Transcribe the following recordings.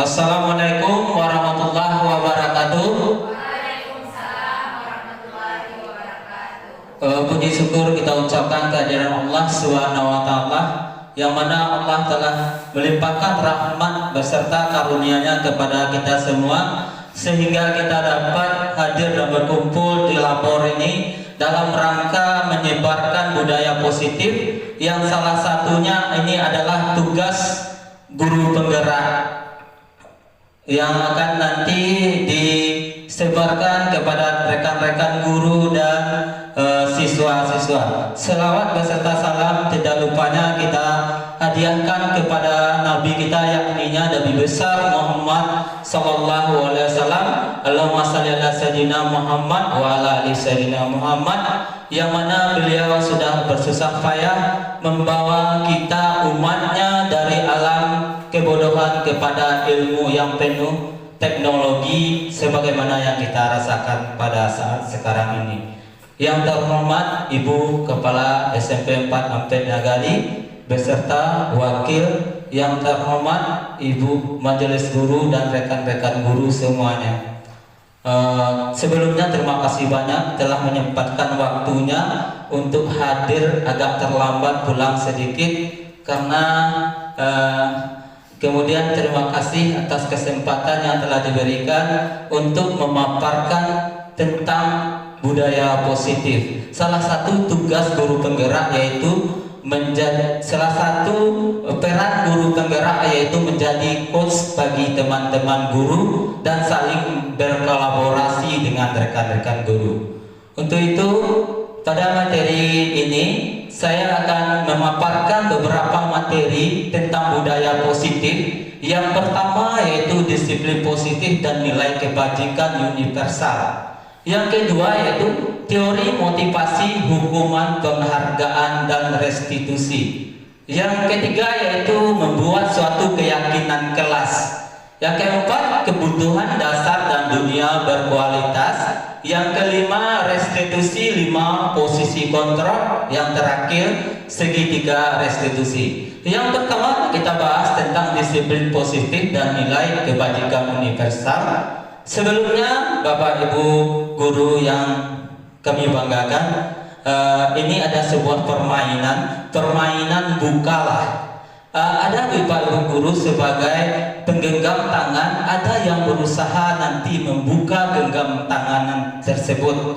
Assalamualaikum warahmatullahi wabarakatuh. Waalaikumsalam warahmatullahi wabarakatuh. Puji syukur kita ucapkan kehadiran Allah Subhanahu wa taala, yang mana Allah telah melimpahkan rahmat beserta karunia-Nya kepada kita semua, sehingga kita dapat hadir dan berkumpul di lapor ini dalam rangka menyebarkan budaya positif, yang salah satunya ini adalah tugas guru penggerak yang akan nanti disebarkan kepada rekan-rekan guru dan siswa-siswa. Selawat beserta salam tidak lupanya kita hadiahkan kepada Nabi kita, yakninya Nabi besar Muhammad sallallahu alaihi wasallam. Allahumma shalli ala sayyidina Muhammad wa ala ali sayyidina Muhammad, yang mana beliau sudah bersusah payah membawa kita umatnya dari alam kebodohan kepada ilmu yang penuh teknologi sebagaimana yang kita rasakan pada saat sekarang ini. Yang terhormat Ibu Kepala SMP 4 Ampet Nagari beserta wakil, yang terhormat Ibu Majelis Guru dan rekan-rekan guru semuanya. Sebelumnya terima kasih banyak telah menyempatkan waktunya untuk hadir, agak terlambat pulang sedikit karena kemudian terima kasih atas kesempatan yang telah diberikan untuk memaparkan tentang budaya positif. Salah satu tugas guru penggerak yaitu salah satu peran guru penggerak yaitu menjadi coach bagi teman-teman guru dan saling berkolaborasi dengan rekan-rekan guru. Untuk itu, pada materi ini saya akan memaparkan beberapa materi tentang budaya positif. Yang pertama yaitu disiplin positif dan nilai kebajikan universal. Yang kedua yaitu teori motivasi, hukuman, penghargaan, dan restitusi. Yang ketiga yaitu membuat suatu keyakinan kelas. Yang keempat, kebutuhan dasar dan dunia berkualitas. Yang kelima, restitusi 5 posisi kontrol. Yang terakhir, segitiga restitusi. Yang pertama kita bahas tentang disiplin positif dan nilai kebajikan universal. Sebelumnya, Bapak Ibu guru yang kami banggakan, ini ada sebuah permainan bukalah. Ada Bapak Ibu guru sebagai penggenggam tangan, ada yang berusaha nanti membuka genggam tangan tersebut.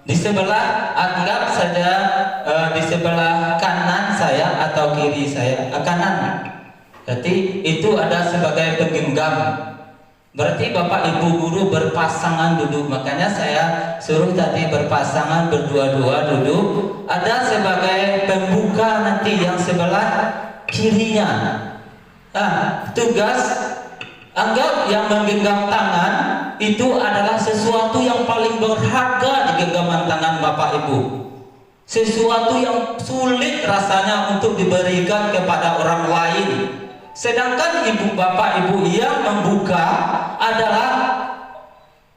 Di sebelah, anggap saja di sebelah kanan saya atau kiri saya, kanan. Jadi itu ada sebagai penggenggam. Berarti Bapak Ibu guru berpasangan duduk, makanya saya suruh tadi berpasangan berdua-dua duduk. Ada sebagai pembuka nanti yang sebelah kirinya. Tugas, anggap yang menggenggam tangan itu adalah sesuatu yang paling berharga di genggaman tangan Bapak Ibu. Sesuatu yang sulit rasanya untuk diberikan kepada orang lain. Sedangkan ibu bapak ibu yang membuka adalah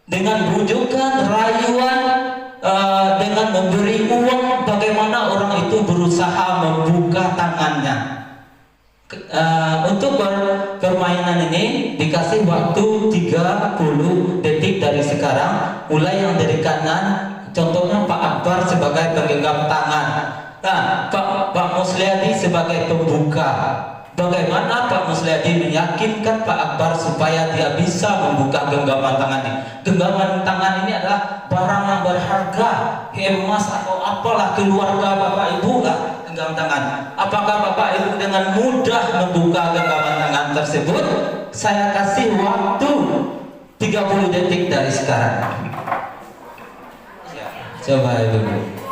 dengan bujukan, rayuan, dengan memberi uang, bagaimana orang itu berusaha membuka tangannya. Untuk permainan ini dikasih waktu 30 detik dari sekarang, mulai yang dari kanan. Contohnya Pak Akbar sebagai penggenggam tangan, Pak Musliadi sebagai pembuka. Bagaimana Pak Musliadi meyakinkan Pak Akbar supaya dia bisa membuka genggaman tangan ini? Genggaman tangan ini adalah barang yang berharga, emas atau apalah, keluarga Bapak Ibu lah genggam tangan. Apakah Bapak Ibu dengan mudah membuka genggaman tangan tersebut? Saya kasih waktu 30 detik dari sekarang. Coba Ibu.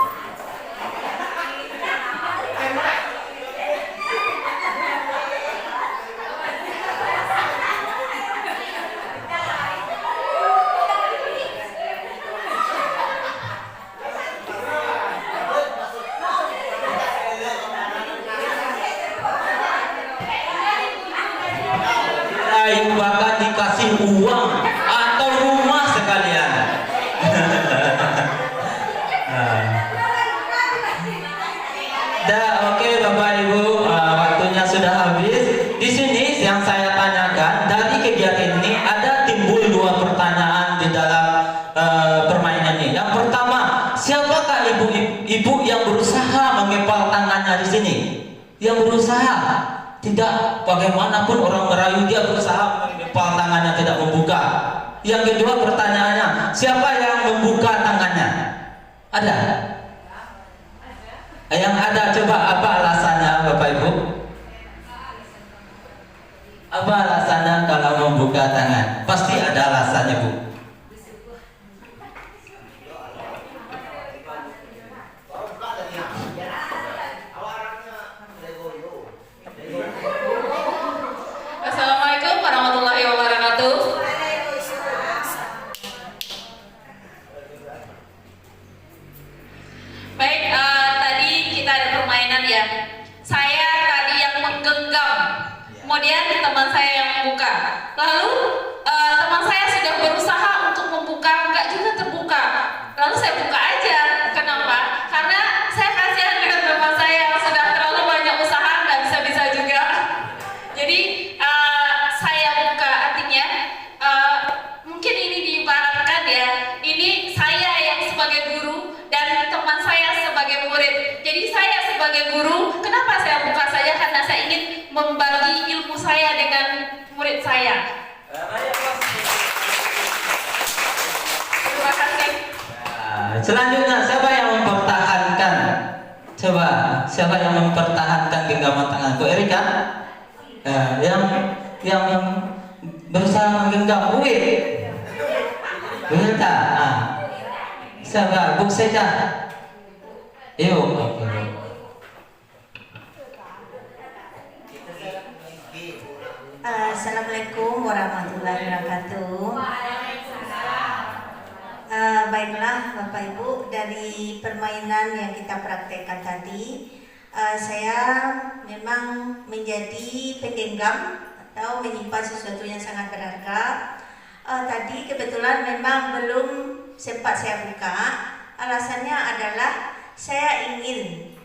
Bahkan dikasih uang atau rumah sekalian. Oke Bapak Ibu, waktunya sudah habis. Di sini yang saya tanya sini, yang berusaha. Tidak bagaimanapun orang merayu, dia berusaha menempel tangannya tidak membuka. Yang kedua pertanyaannya, siapa yang membuka tangannya? Ada? Yang ada, coba apa alasannya Bapak Ibu? Apa alasannya kalau membuka tangan? Pasti ada alasannya, Bu. Assalamualaikum warahmatullahi wabarakatuh. Baik, tadi kita ada permainan ya. Saya tadi yang menggenggam, kemudian teman saya yang membuka. Lalu teman saya sudah berusaha untuk membuka, enggak juga terbuka. Lalu saya buka aja. Kenapa? Karena saya kasihan dengan teman saya yang sudah terlalu banyak usaha, nggak bisa-bisa juga. Jadi saya buka, artinya mungkin ini diibaratkan ya, ini saya yang sebagai guru dan teman saya sebagai murid. Jadi saya sebagai guru, kenapa saya buka saja? Karena saya ingin membagi ilmu saya dengan murid saya. Terima kasih. Selanjutnya siapa yang mempertahankan? Coba siapa yang mempertahankan genggaman tanganku? Erika? Yang berusaha menggenggam Uwit. Wilda. Siapa? Bu Seda. Yuk. Assalamualaikum warahmatullahi wabarakatuh. Baiklah Bapak Ibu, dari permainan yang kita praktekkan tadi, saya memang menjadi penggenggam atau menyimpan sesuatu yang sangat berharga. Tadi kebetulan memang belum sempat saya buka. Alasannya adalah saya ingin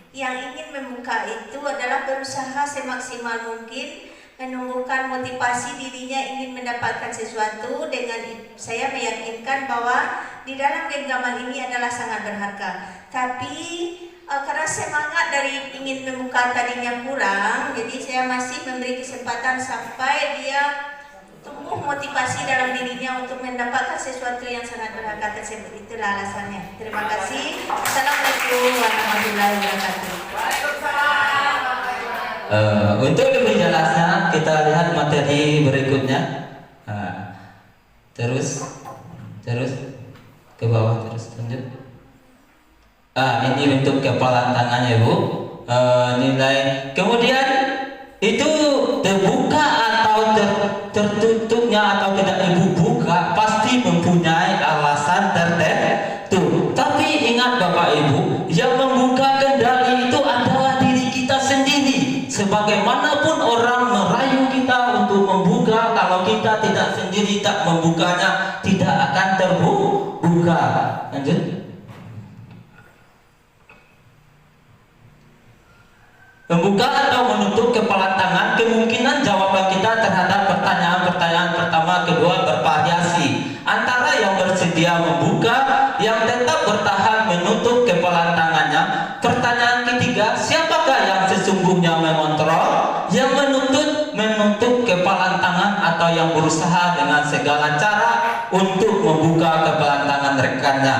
membuka itu adalah berusaha semaksimal mungkin menumbuhkan motivasi dirinya ingin mendapatkan sesuatu, dengan saya meyakinkan bahwa di dalam genggaman ini adalah sangat berharga. Tapi karena semangat dari ingin membuka tadinya kurang, jadi saya masih memberi kesempatan sampai dia tumbuh motivasi dalam dirinya untuk mendapatkan sesuatu yang sangat berharga tersebut. Itulah alasannya. Terima kasih. Assalamualaikum warahmatullahi wabarakatuh. Untuk lebih jelasnya kita lihat materi berikutnya. Terus ke bawah, terus lanjut. Ini bentuk kepalan tangannya, Bu. Nilai. Kemudian itu terbuka atau tertutupnya atau tidak Ibu buka pasti mempunyai alasan tertentu. Tapi ingat Bapak Ibu, yang membuka kendali itu adalah diri kita sendiri. Sebagaimanapun orang merayu kita untuk membuka, kalau kita tidak sendiri tak membukanya, tidak akan terbuka. Lanjut. Membuka atau menutup kepala tangan, kemungkinan jawaban kita terhadap pertanyaan pertama, kedua bervariasi. Antara yang bersedia membuka, yang tetap bertahan menutup kepala tangannya. Pertanyaan ketiga, siapakah yang sesungguhnya mengontrol, yang menutup kepala tangan, atau yang berusaha dengan segala cara untuk membuka kepala tangan rekannya?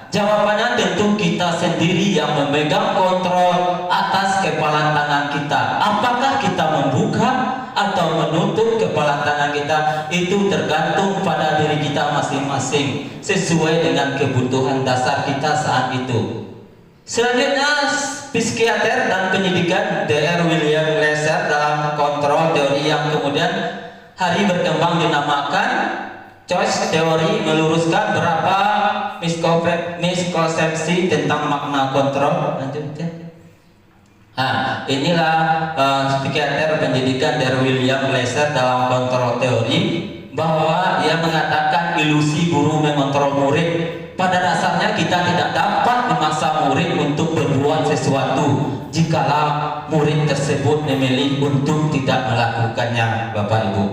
Jawabannya tentu kita sendiri yang memegang kontrol atas kepala tangan kita. Apakah kita membuka atau menutup kepala tangan kita, itu tergantung pada diri kita masing-masing sesuai dengan kebutuhan dasar kita saat itu. Selanjutnya, psikiater dan pendidikan Dr. William Glasser dalam kontrol teori yang kemudian hari berkembang dinamakan choice teori, meluruskan berapa miskonsepsi tentang makna kontrol. Lanjut ya. Inilah psikiater pendidikan dari William Glasser dalam kontrol teori, bahwa ia mengatakan ilusi guru mengontrol murid. Pada dasarnya kita tidak dapat memaksa murid untuk berbuat sesuatu jikalau murid tersebut memilih untuk tidak melakukannya, Bapak Ibu.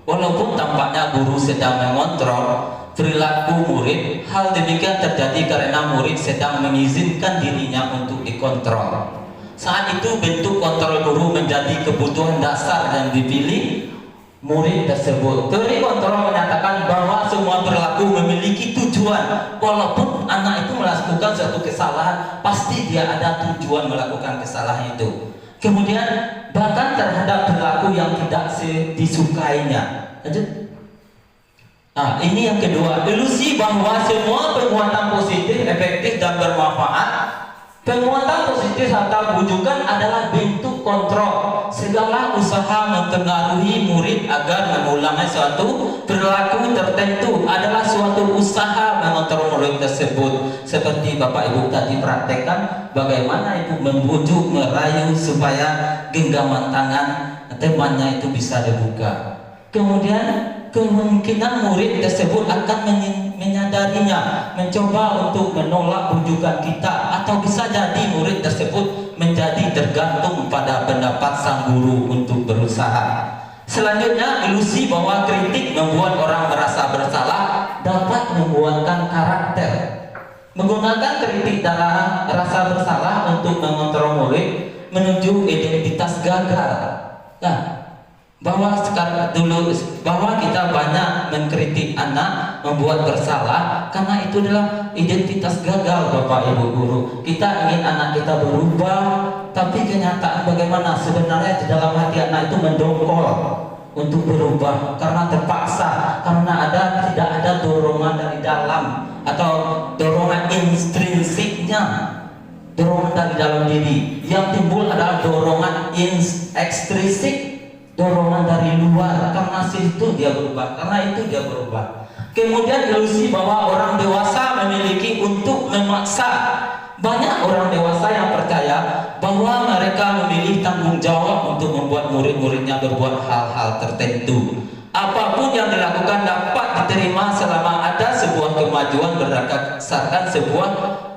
Walaupun tampaknya guru sedang mengontrol perilaku murid, hal demikian terjadi karena murid sedang mengizinkan dirinya untuk dikontrol. Saat itu bentuk kontrol guru menjadi kebutuhan dasar dan dipilih murid tersebut. Teori kontrol menyatakan bahwa semua perilaku memiliki tujuan. Walaupun anak itu melakukan suatu kesalahan, pasti dia ada tujuan melakukan kesalahan itu. Kemudian bahkan terhadap perilaku yang tidak disukainya. Lanjut. Nah, ini yang kedua, ilusi bahwa semua penguatan positif, efektif dan bermanfaat. Penguatan positif atau bujukan adalah bentuk kontrol. Segala usaha mempengaruhi murid agar mengulangi suatu perilaku tertentu adalah suatu usaha mengontrol murid tersebut. Seperti Bapak Ibu tadi praktekkan, bagaimana Ibu membujuk, merayu supaya genggaman tangan temannya itu bisa dibuka. Kemudian kemungkinan murid tersebut akan menyadarinya, mencoba untuk menolak bujukan kita, atau bisa jadi murid tersebut menjadi tergantung pada pendapat sang guru untuk berusaha. Selanjutnya, ilusi bahwa kritik membuat orang merasa bersalah dapat membuatkan karakter. Menggunakan kritik dan rasa bersalah untuk mengontrol murid menuju identitas gagal. Nah, bahwa kita banyak mengkritik anak, membuat bersalah, karena itu adalah identitas gagal Bapak Ibu guru. Kita ingin anak kita berubah, tapi kenyataan bagaimana sebenarnya di dalam hati anak itu mendongkol untuk berubah karena terpaksa, karena tidak ada dorongan dari dalam atau dorongan intrinsiknya, dorongan dari dalam diri. Yang timbul adalah dorongan ekstrinsik, dorongan dari luar, karena situ dia berubah, karena itu dia berubah. Kemudian ilusi bahwa orang dewasa memiliki untuk memaksa. Banyak orang dewasa yang percaya bahwa mereka memiliki tanggung jawab untuk membuat murid-muridnya berbuat hal-hal tertentu. Apapun yang dilakukan dapat diterima selama ada sebuah kemajuan berdasarkan sebuah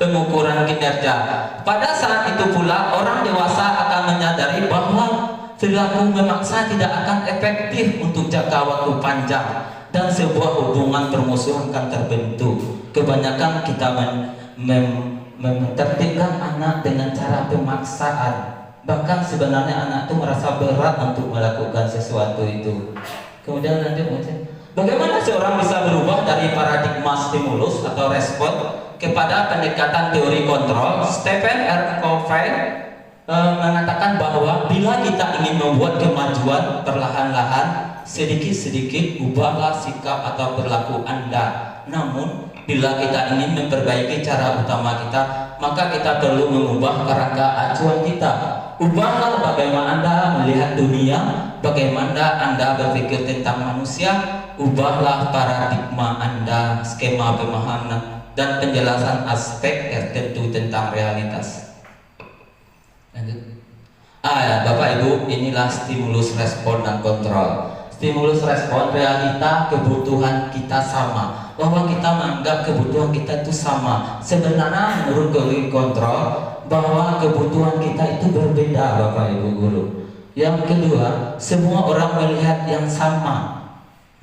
pengukuran kinerja. Pada saat itu pula orang dewasa akan menyadari bahwa perilaku memaksa tidak akan efektif untuk jangka waktu panjang dan sebuah hubungan permusuhan akan terbentuk. Kebanyakan kita menertibkan anak dengan cara pemaksaan. Bahkan sebenarnya anak itu merasa berat untuk melakukan sesuatu itu. Kemudian lanjut, bagaimana seorang bisa berubah dari paradigma stimulus atau respon kepada pendekatan teori kontrol? Stephen R. Covey mengatakan bahwa bila kita ingin membuat kemajuan perlahan-lahan, sedikit-sedikit ubahlah sikap atau perilaku Anda. Namun bila kita ingin memperbaiki cara utama kita, maka kita perlu mengubah kerangka acuan kita. Ubahlah bagaimana Anda melihat dunia, bagaimana Anda berpikir tentang manusia. Ubahlah paradigma Anda, skema pemahaman dan penjelasan aspek tertentu tentang realitas. Bapak Ibu, inilah stimulus, respon dan kontrol. Stimulus respon, realita kebutuhan kita sama, bahwa kita menganggap kebutuhan kita itu sama. Sebenarnya menurut teori kontrol bahwa kebutuhan kita itu berbeda Bapak Ibu guru. Yang kedua, semua orang melihat yang sama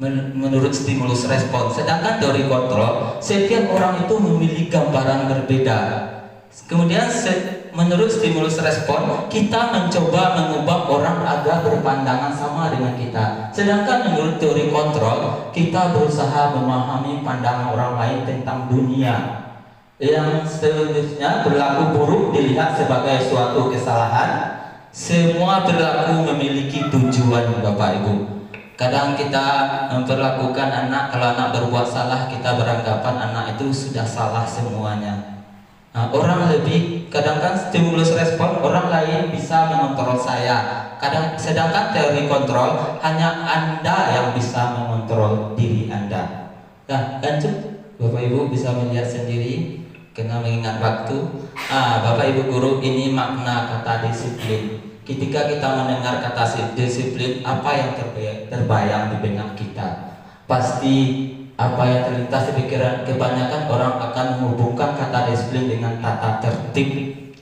menurut stimulus respon. Sedangkan teori kontrol, setiap orang itu memiliki gambaran berbeda. Kemudian menurut stimulus respon, kita mencoba mengubah orang agar berpandangan sama dengan kita. Sedangkan menurut teori kontrol, kita berusaha memahami pandangan orang lain tentang dunia. Yang selanjutnya, perilaku buruk dilihat sebagai suatu kesalahan. Semua perilaku memiliki tujuan Bapak Ibu. Kadang kita memperlakukan anak, kalau anak berbuat salah, kita beranggapan anak itu sudah salah semuanya. Orang lebih, kadang-kadang stimulus respon orang lain bisa mengontrol saya. Sedangkan teori kontrol hanya Anda yang bisa mengontrol diri Anda. Nah, lanjut, Bapak Ibu bisa melihat sendiri, kena mengingat waktu. Bapak Ibu guru, ini makna kata disiplin. Ketika kita mendengar kata disiplin, apa yang terbayang di benak kita? Pasti apa yang terlintas di pikiran kebanyakan orang akan menghubungkan kata disiplin dengan tata tertib,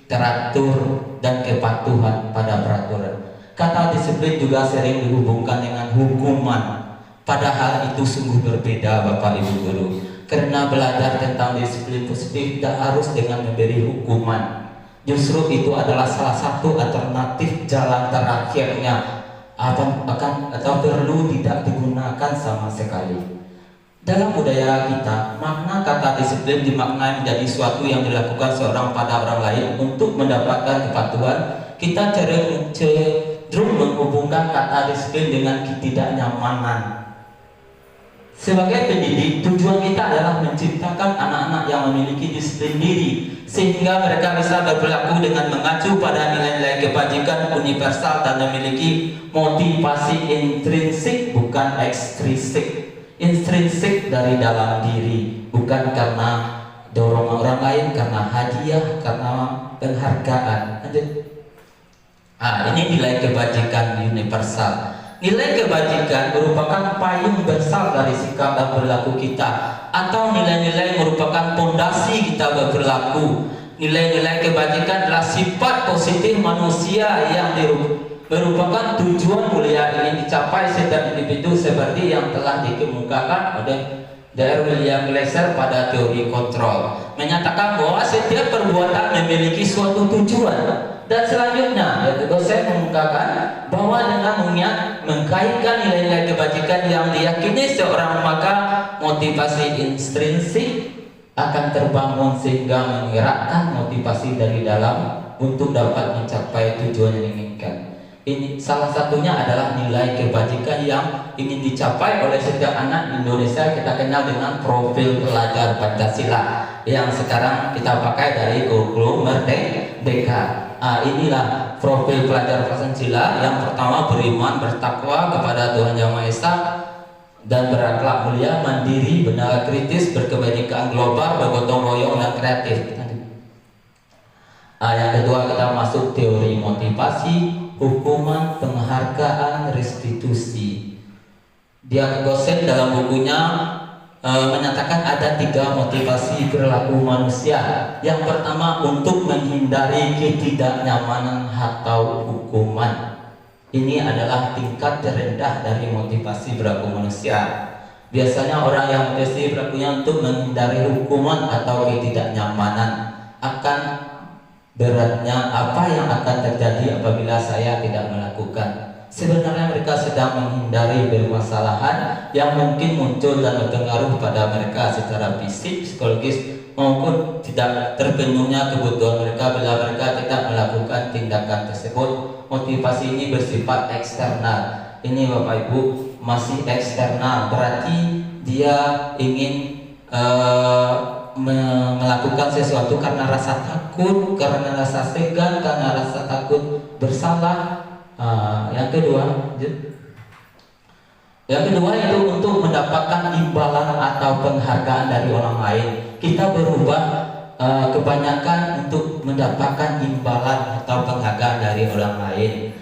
teratur, dan kepatuhan pada peraturan. Kata disiplin juga sering dihubungkan dengan hukuman. Padahal itu sungguh berbeda Bapak Ibu guru. Karena belajar tentang disiplin positif tidak harus dengan memberi hukuman. Justru itu adalah salah satu alternatif jalan terakhirnya akan atau perlu tidak digunakan sama sekali. Dalam budaya kita, makna kata disiplin dimaknai menjadi suatu yang dilakukan seorang pada orang lain untuk mendapatkan kepatuhan. Kita cenderung menghubungkan kata disiplin dengan ketidaknyamanan. Sebagai pendidik, tujuan kita adalah menciptakan anak-anak yang memiliki disiplin diri, sehingga mereka bisa berperilaku dengan mengacu pada nilai-nilai kebajikan universal dan memiliki motivasi intrinsik bukan ekstrinsik. Intrinsik dari dalam diri, bukan karena dorongan orang lain, karena hadiah, karena penghargaan. Ini nilai kebajikan universal. Nilai kebajikan merupakan payung besar dari sikap dan perilaku kita, atau nilai-nilai merupakan fondasi kita berperilaku. Nilai-nilai kebajikan adalah sifat positif manusia yang merupakan tujuan mulia ingin dicapai setiap individu, seperti yang telah dikemukakan oleh Dr. William Glasser pada teori kontrol, menyatakan bahwa setiap perbuatan memiliki suatu tujuan. Dan selanjutnya, yaitu dosen mengemukakan bahwa dengan mengkaitkan nilai-nilai kebajikan yang diyakini seorang, maka motivasi intrinsik akan terbangun sehingga menggerakkan motivasi dari dalam untuk dapat mencapai tujuan yang diinginkan. Ini salah satunya adalah nilai kebajikan yang ingin dicapai oleh setiap anak Indonesia. Kita kenal dengan profil pelajar Pancasila yang sekarang kita pakai dari kurikulum Merdeka. Inilah profil pelajar Pancasila. Yang pertama, beriman, bertakwa kepada Tuhan Yang Maha Esa dan berakhlak mulia, mandiri, benar, kritis, berkebajikan global, bergotong royong dan kreatif. Yang kedua, kita masuk teori motivasi, hukuman, penghargaan, restitusi. Dia Gosen dalam bukunya menyatakan ada 3 motivasi perilaku manusia. Yang pertama, untuk menghindari ketidaknyamanan atau hukuman. Ini adalah tingkat terendah dari motivasi perilaku manusia. Biasanya orang yang motivasi perilakunya untuk menghindari hukuman atau ketidaknyamanan. Akan beratnya apa yang akan terjadi apabila saya tidak melakukan. Sebenarnya mereka sedang menghindari permasalahan yang mungkin muncul dan berpengaruh pada mereka secara fisik, psikologis, maupun tidak terpenuhnya kebutuhan mereka bila mereka tidak melakukan tindakan tersebut. Motivasi ini bersifat eksternal. Ini Bapak Ibu masih eksternal, berarti dia ingin melakukan sesuatu karena rasa takut, karena rasa segan, karena rasa takut bersalah. Yang kedua itu untuk mendapatkan imbalan atau penghargaan dari orang lain. Kita berubah kebanyakan untuk mendapatkan imbalan atau penghargaan dari orang lain.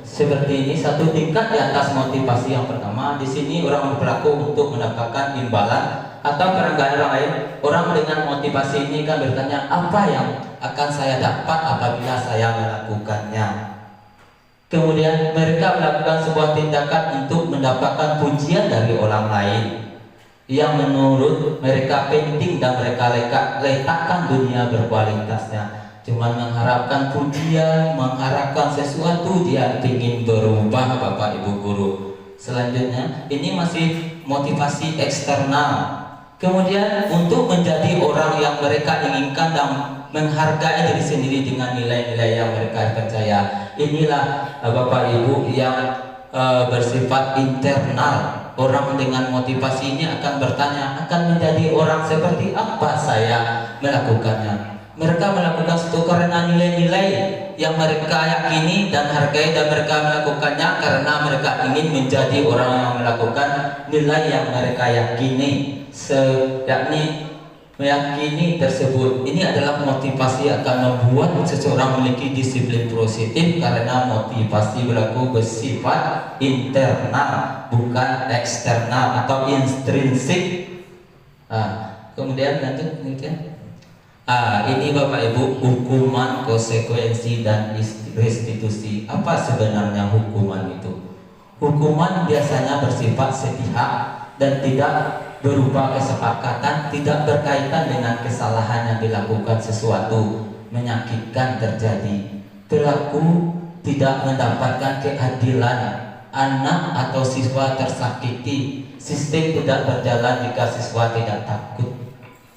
Seperti ini, satu tingkat di atas motivasi yang pertama. Di sini orang berperilaku untuk mendapatkan imbalan atau penghargaan orang lain. Orang dengan motivasi ini kan bertanya, apa yang akan saya dapat apabila saya melakukannya? Kemudian mereka melakukan sebuah tindakan untuk mendapatkan pujian dari orang lain yang menurut mereka penting dan mereka letakkan dunia berkualitasnya. Cuma mengharapkan pujian, mengharapkan sesuatu, dia ingin berubah Bapak Ibu Guru. Selanjutnya, ini masih motivasi eksternal. Kemudian untuk menjadi orang yang mereka inginkan dan menghargai diri sendiri dengan nilai-nilai yang mereka percaya. Inilah Bapak Ibu yang bersifat internal. Orang dengan motivasi ini akan bertanya, akan menjadi orang seperti apa saya melakukannya. Mereka melakukan sesuatu karena nilai-nilai yang mereka yakini dan hargai, dan mereka melakukannya karena mereka ingin menjadi orang yang melakukan nilai yang mereka yakini, yakni meyakini tersebut. Ini adalah motivasi akan membuat seseorang memiliki disiplin positif, karena motivasi berlaku bersifat internal bukan eksternal atau intrinsik. Kemudian lanjut ini Bapak Ibu, hukuman, konsekuensi, dan restitusi. Apa sebenarnya hukuman itu? Hukuman biasanya bersifat sepihak dan tidak berupa kesepakatan, tidak berkaitan dengan kesalahan yang dilakukan sesuatu. menyakitkan terjadi. Pelaku tidak mendapatkan keadilan, anak atau siswa tersakiti, sistem tidak berjalan jika siswa tidak takut,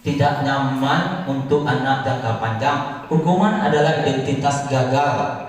tidak nyaman untuk anak jangka panjang. Hukuman adalah identitas gagal.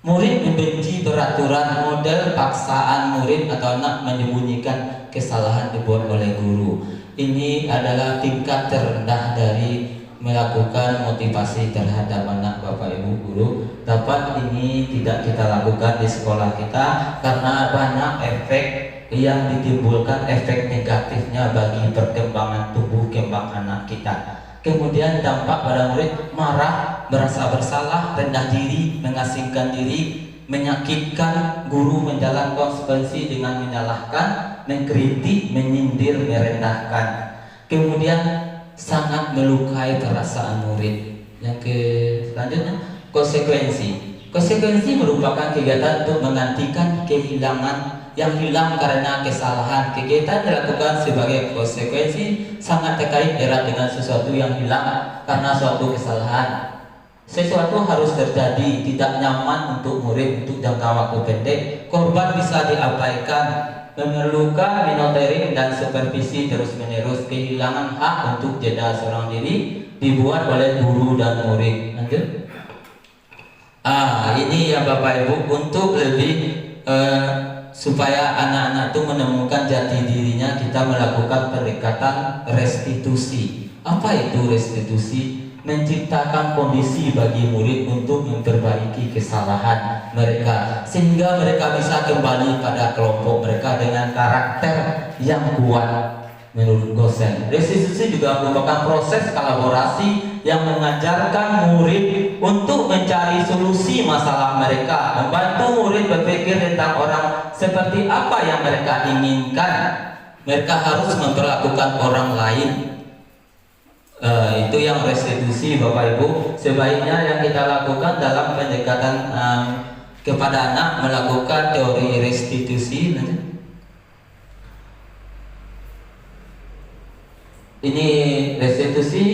Murid membenci peraturan, model paksaan murid atau anak menyembunyikan kesalahan dibuat oleh guru. Ini adalah tingkat terendah dari melakukan motivasi terhadap anak. Bapak Ibu guru, dapat ini tidak kita lakukan di sekolah kita karena banyak efek yang ditimbulkan, efek negatifnya bagi perkembangan tubuh kembang anak kita. Kemudian dampak pada murid marah, merasa bersalah, rendah diri, mengasingkan diri, menyakitkan guru, menjalankan konsekuensi dengan menyalahkan, mengkritik, menyindir, merendahkan. Kemudian sangat melukai perasaan murid. Yang selanjutnya konsekuensi. Konsekuensi merupakan kegiatan untuk menggantikan kehilangan yang hilang karena kesalahan. Kegiatan dilakukan sebagai konsekuensi sangat terkait erat dengan sesuatu yang hilang karena suatu kesalahan. Sesuatu harus terjadi, tidak nyaman untuk murid untuk jangka waktu pendek. Korban bisa diabaikan, memerlukan monitoring dan supervisi terus-menerus. Kehilangan hak untuk jeda seorang diri dibuat oleh guru dan murid. Lanjut. Ini ya Bapak Ibu, untuk lebih supaya anak-anak itu menemukan jati dirinya, kita melakukan pendekatan restitusi. Apa itu restitusi? Menciptakan kondisi bagi murid untuk memperbaiki kesalahan mereka sehingga mereka bisa kembali pada kelompok mereka dengan karakter yang kuat. Menurut dosen, restitusi juga merupakan proses kolaborasi yang mengajarkan murid untuk mencari solusi masalah mereka, membantu murid berpikir tentang orang seperti apa yang mereka inginkan. Mereka harus memperlakukan orang lain. Itu yang restitusi Bapak Ibu. Sebaiknya yang kita lakukan dalam pendekatan kepada anak melakukan teori restitusi. Ini restitusi.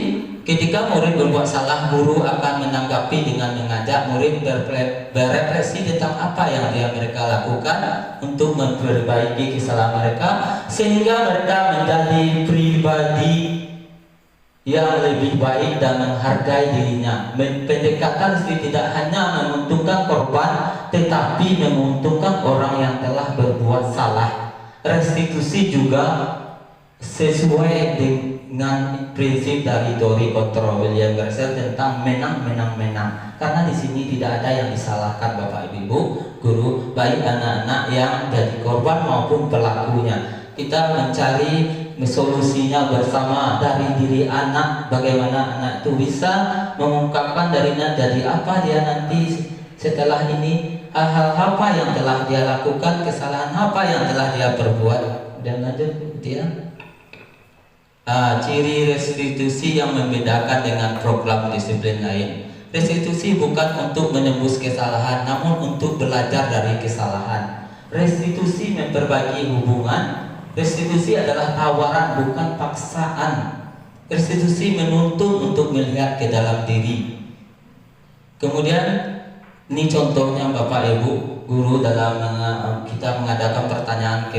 Ketika murid berbuat salah, guru akan menanggapi dengan mengajak murid berefleksi tentang apa yang mereka lakukan untuk memperbaiki kesalahan mereka sehingga mereka menjadi pribadi yang lebih baik dan menghargai dirinya. Pendekatan ini tidak hanya menguntungkan korban tetapi menguntungkan orang yang telah berbuat salah. Restitusi juga sesuai dengan prinsip dari teori kontrol William Glasser tentang menang. Karena di sini tidak ada yang disalahkan Bapak Ibu guru, baik anak-anak yang jadi korban maupun pelakunya. Kita mencari solusinya bersama dari diri anak, bagaimana anak itu bisa mengungkapkan darinya jadi apa dia nanti setelah ini, hal-hal apa yang telah dia lakukan, kesalahan apa yang telah dia perbuat. Dan lanjut dia. Ciri restitusi yang membedakan dengan program disiplin lain. Restitusi bukan untuk menembus kesalahan, namun untuk belajar dari kesalahan. Restitusi memperbaiki hubungan. Restitusi adalah tawaran, bukan paksaan. Restitusi menuntun untuk melihat ke dalam diri. Kemudian ini contohnya Bapak Ibu guru dalam kita mengadakan pertanyaan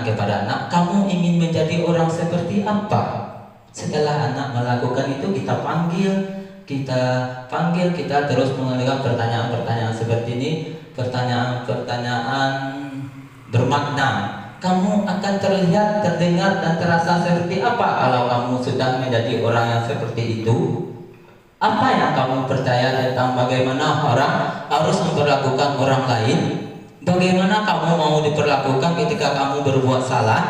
kepada anak, kamu ingin menjadi orang seperti apa? Setelah anak melakukan itu kita panggil, kita terus mengajukan pertanyaan-pertanyaan seperti ini, pertanyaan-pertanyaan bermakna. Kamu akan terlihat, terdengar dan terasa seperti apa kalau kamu sudah menjadi orang yang seperti itu? Apa yang kamu percaya tentang bagaimana orang harus memperlakukan orang lain? Bagaimana kamu mau diperlakukan ketika kamu berbuat salah?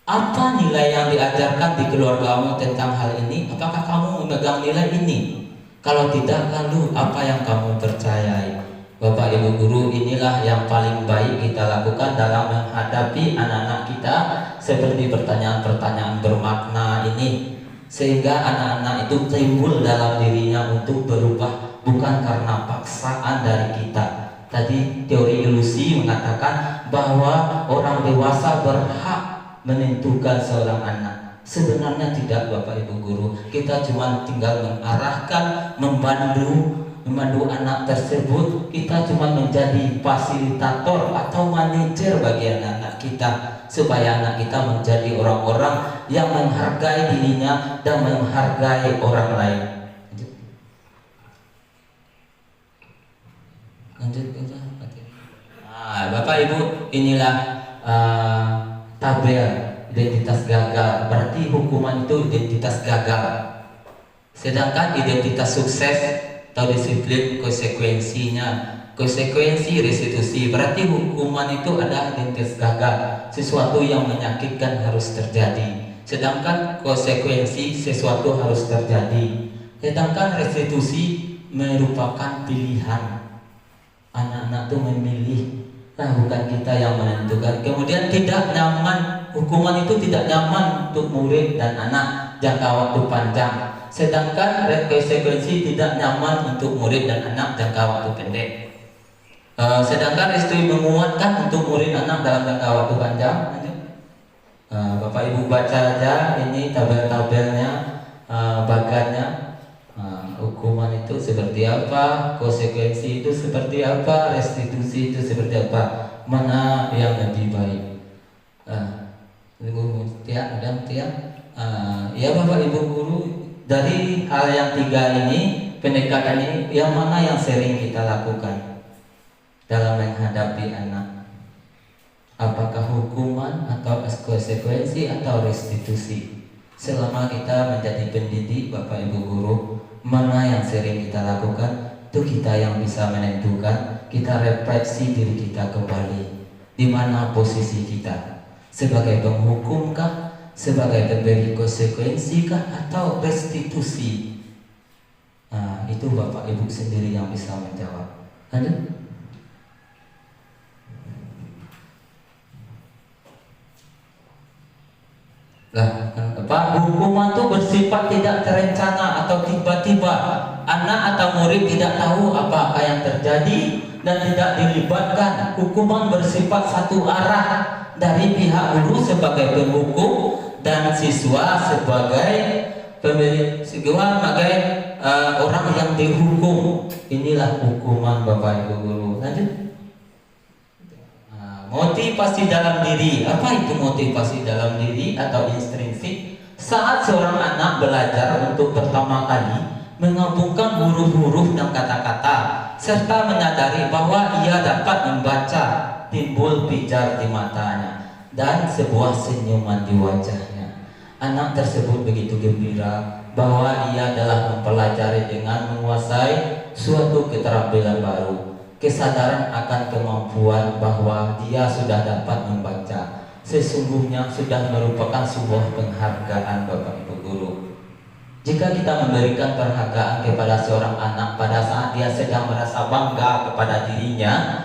Apa nilai yang diajarkan di keluargamu tentang hal ini? Apakah kamu memegang nilai ini? Kalau tidak, lalu apa yang kamu percayai? Bapak Ibu guru, inilah yang paling baik kita lakukan dalam menghadapi anak-anak kita seperti pertanyaan-pertanyaan bermakna ini, sehingga anak-anak itu timbul dalam dirinya untuk berubah, bukan karena paksaan dari kita. Tadi teori ilusi mengatakan bahwa orang dewasa berhak menentukan seorang anak. Sebenarnya tidak Bapak Ibu Guru. Kita cuma tinggal mengarahkan, memandu anak tersebut. Kita cuma menjadi fasilitator atau manajer bagi anak-anak kita, supaya anak kita menjadi orang-orang yang menghargai dirinya dan menghargai orang lain. Lanjut. Nah, Bapak Ibu, inilah tabel identitas gagal. Berarti hukuman itu identitas gagal. Sedangkan identitas sukses atau disiplin konsekuensinya. Konsekuensi restitusi, berarti hukuman itu adalah identitas gagal, sesuatu yang menyakitkan harus terjadi. Sedangkan konsekuensi sesuatu harus terjadi. Sedangkan restitusi merupakan pilihan. Anak-anak itu memilih, bukan kita yang menentukan. Kemudian tidak nyaman, hukuman itu tidak nyaman untuk murid dan anak jangka waktu panjang. Sedangkan konsekuensi tidak nyaman untuk murid dan anak jangka waktu pendek. Sedangkan restitusi menguatkan untuk murid anak dalam jangka waktu panjang. Bapak Ibu baca aja ini tabel-tabelnya, bagannya. Hukuman itu seperti apa, konsekuensi itu seperti apa, restitusi itu seperti apa, mana yang lebih baik. Ya Bapak Ibu Guru, dari hal yang tiga ini, pendekatan ini, yang mana yang sering kita lakukan dalam menghadapi anak? Apakah hukuman atau konsekuensi atau restitusi? Selama kita menjadi pendidik Bapak Ibu Guru, mana yang sering kita lakukan? Itu kita yang bisa menentukan. Kita refleksi diri kita kembali. Di mana posisi kita? Sebagai penghukum kah? Sebagai pemberi konsekuensi kah? Atau restitusi? Nah, itu Bapak Ibu sendiri yang bisa menjawab. Lanjut. Kenapa? Hukuman itu bersifat tidak terencana atau tiba-tiba. Anak atau murid tidak tahu apa yang terjadi dan tidak dilibatkan. Hukuman bersifat satu arah dari pihak guru sebagai penghukum dan siswa sebagai orang yang dihukum. Inilah hukuman Bapak Ibu Guru. Lanjut. Motivasi dalam diri. Apa itu motivasi dalam diri atau intrinsik? Saat seorang anak belajar untuk pertama kali menggabungkan huruf-huruf dan kata-kata serta menyadari bahwa ia dapat membaca, timbul pijar di matanya dan sebuah senyuman di wajahnya. Anak tersebut begitu gembira bahwa ia telah mempelajari dengan menguasai suatu keterampilan baru. Kesadaran akan kemampuan bahwa dia sudah dapat membaca sesungguhnya sudah merupakan sebuah penghargaan Bapak Ibu Guru. Jika kita memberikan penghargaan kepada seorang anak pada saat dia sedang merasa bangga kepada dirinya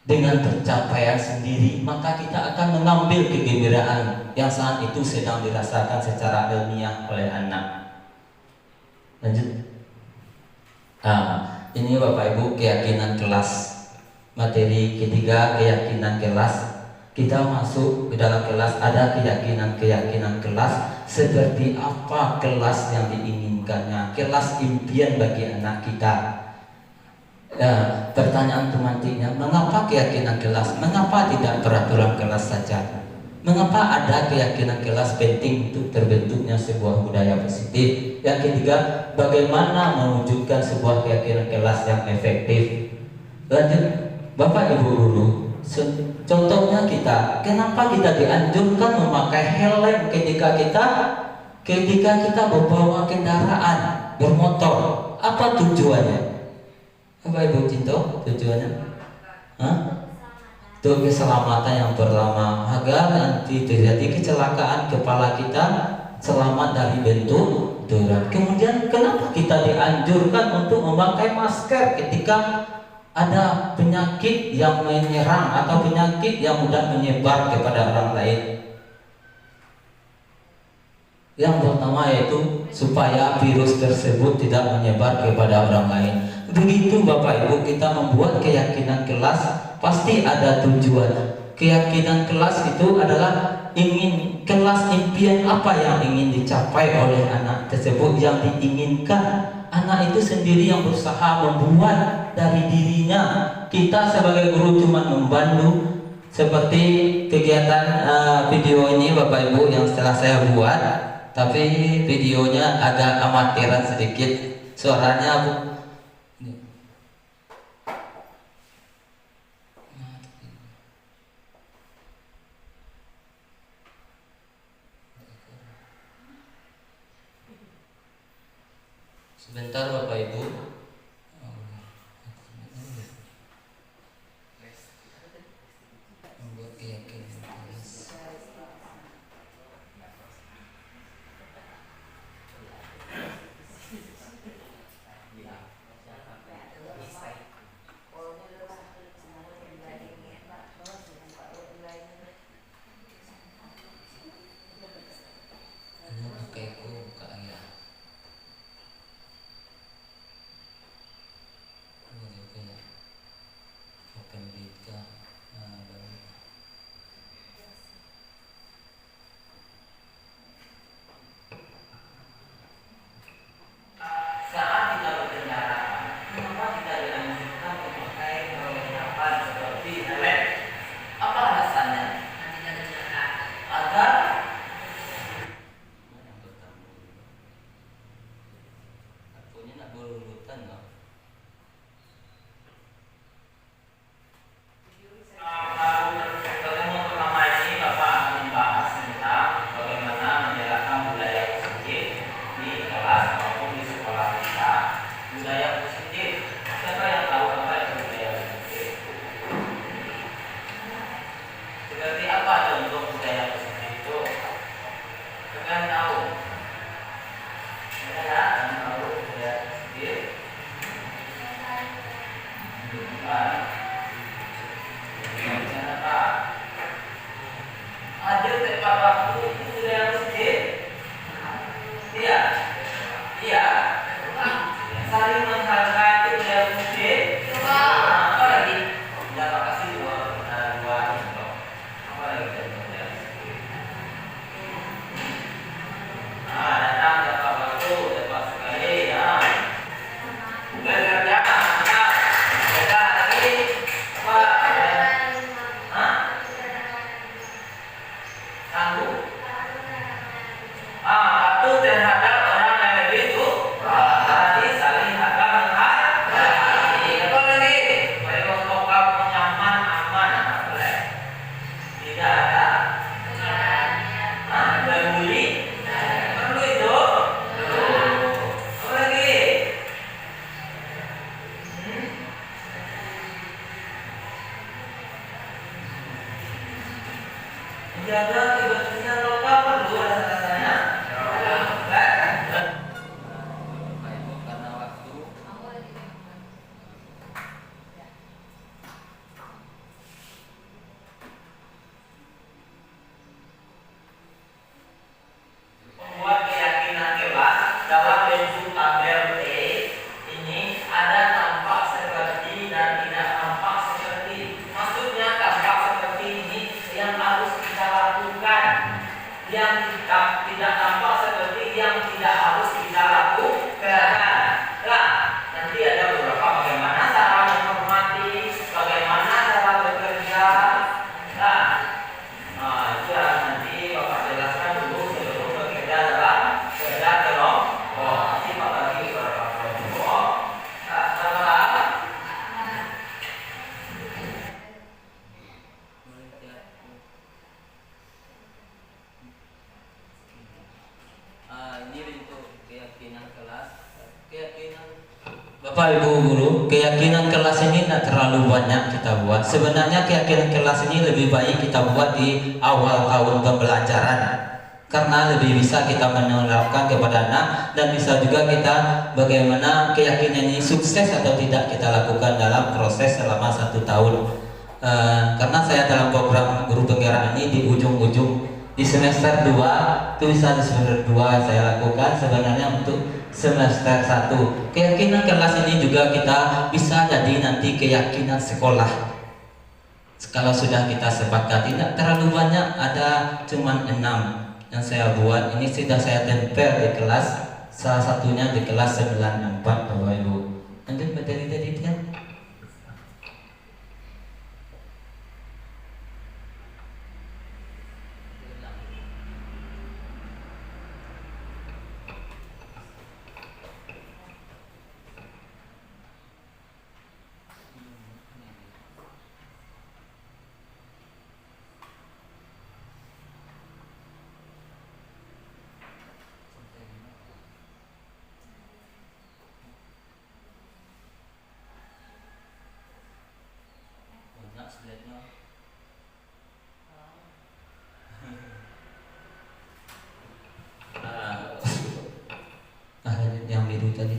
dengan pencapaian sendiri, maka kita akan mengambil kegembiraan yang saat itu sedang dirasakan secara ilmiah oleh anak. Lanjut. Ini Bapak Ibu keyakinan kelas. Materi ketiga, keyakinan kelas. Kita masuk ke dalam kelas, ada keyakinan kelas. Seperti apa kelas yang diinginkannya, kelas impian bagi anak kita. Pertanyaan pemantiknya, mengapa keyakinan kelas? Mengapa tidak peraturan kelas saja? Mengapa ada keyakinan kelas penting untuk terbentuknya sebuah budaya positif? Yang ketiga, bagaimana mewujudkan sebuah keyakinan kelas yang efektif? Lanjut, Bapak Ibu Guru, contohnya kita, kenapa kita dianjurkan memakai helm ketika kita membawa kendaraan bermotor? Apa tujuannya? Bapak Ibu Cinto, tujuannya? Untuk keselamatan yang pertama, agar nanti terjadi kecelakaan kepala kita selamat dari benturan. Kemudian kenapa kita dianjurkan untuk memakai masker ketika ada penyakit yang menyerang atau penyakit yang mudah menyebar kepada orang lain? Yang pertama yaitu supaya virus tersebut tidak menyebar kepada orang lain. Begitu Bapak Ibu kita membuat keyakinan kelas, pasti ada tujuan. keyakinan kelas itu adalah ingin kelas impian apa yang ingin dicapai oleh anak tersebut, yang diinginkan. Anak itu sendiri yang berusaha membuat dari dirinya. Kita sebagai guru cuma membantu. Seperti kegiatan video ini Bapak Ibu yang setelah saya buat, tapi videonya agak amatiran sedikit, suaranya aku sebentar Bapak Ibu. Menjaga kebersihan lokal perlu rasa-rasanya. Karena waktu. Membuat keyakinan kelas dalam bentuk tabel T ini ada tampak seperti dan tidak tampak seperti. Maksudnya tampak seperti ini yang harus kita lakukan, yang tidak tampak seperti yang tidak harus kita lakukan. Nah, nanti ada beberapa bagaimana cara menghormati, bagaimana cara bekerja. Itu nanti Bapak jelaskan dulu sebelum bekerja dalam kerja kelompok. Nanti Pak bagi beberapa kelompok. Ini bentuk keyakinan kelas. Bapak Ibu guru, keyakinan kelas ini tidak terlalu banyak kita buat. Sebenarnya keyakinan kelas ini lebih baik kita buat di awal tahun pembelajaran, karena lebih bisa kita menerapkan kepada anak, dan bisa juga kita bagaimana keyakinan ini sukses atau tidak kita lakukan dalam proses selama 1 tahun. Karena saya dalam program guru penggerak ini di ujung-ujung di semester 2 itu bisa di semester 2 saya lakukan sebenarnya untuk semester 1. Keyakinan kelas ini juga kita bisa jadi nanti keyakinan sekolah. Kalau sudah kita sepakati, tidak terlalu banyak, ada cuman 6 yang saya buat. Ini sudah saya tempel di kelas, salah satunya di kelas 94 Bapak Ibu. Lanjut materi tadi dia. Yang biru tadi.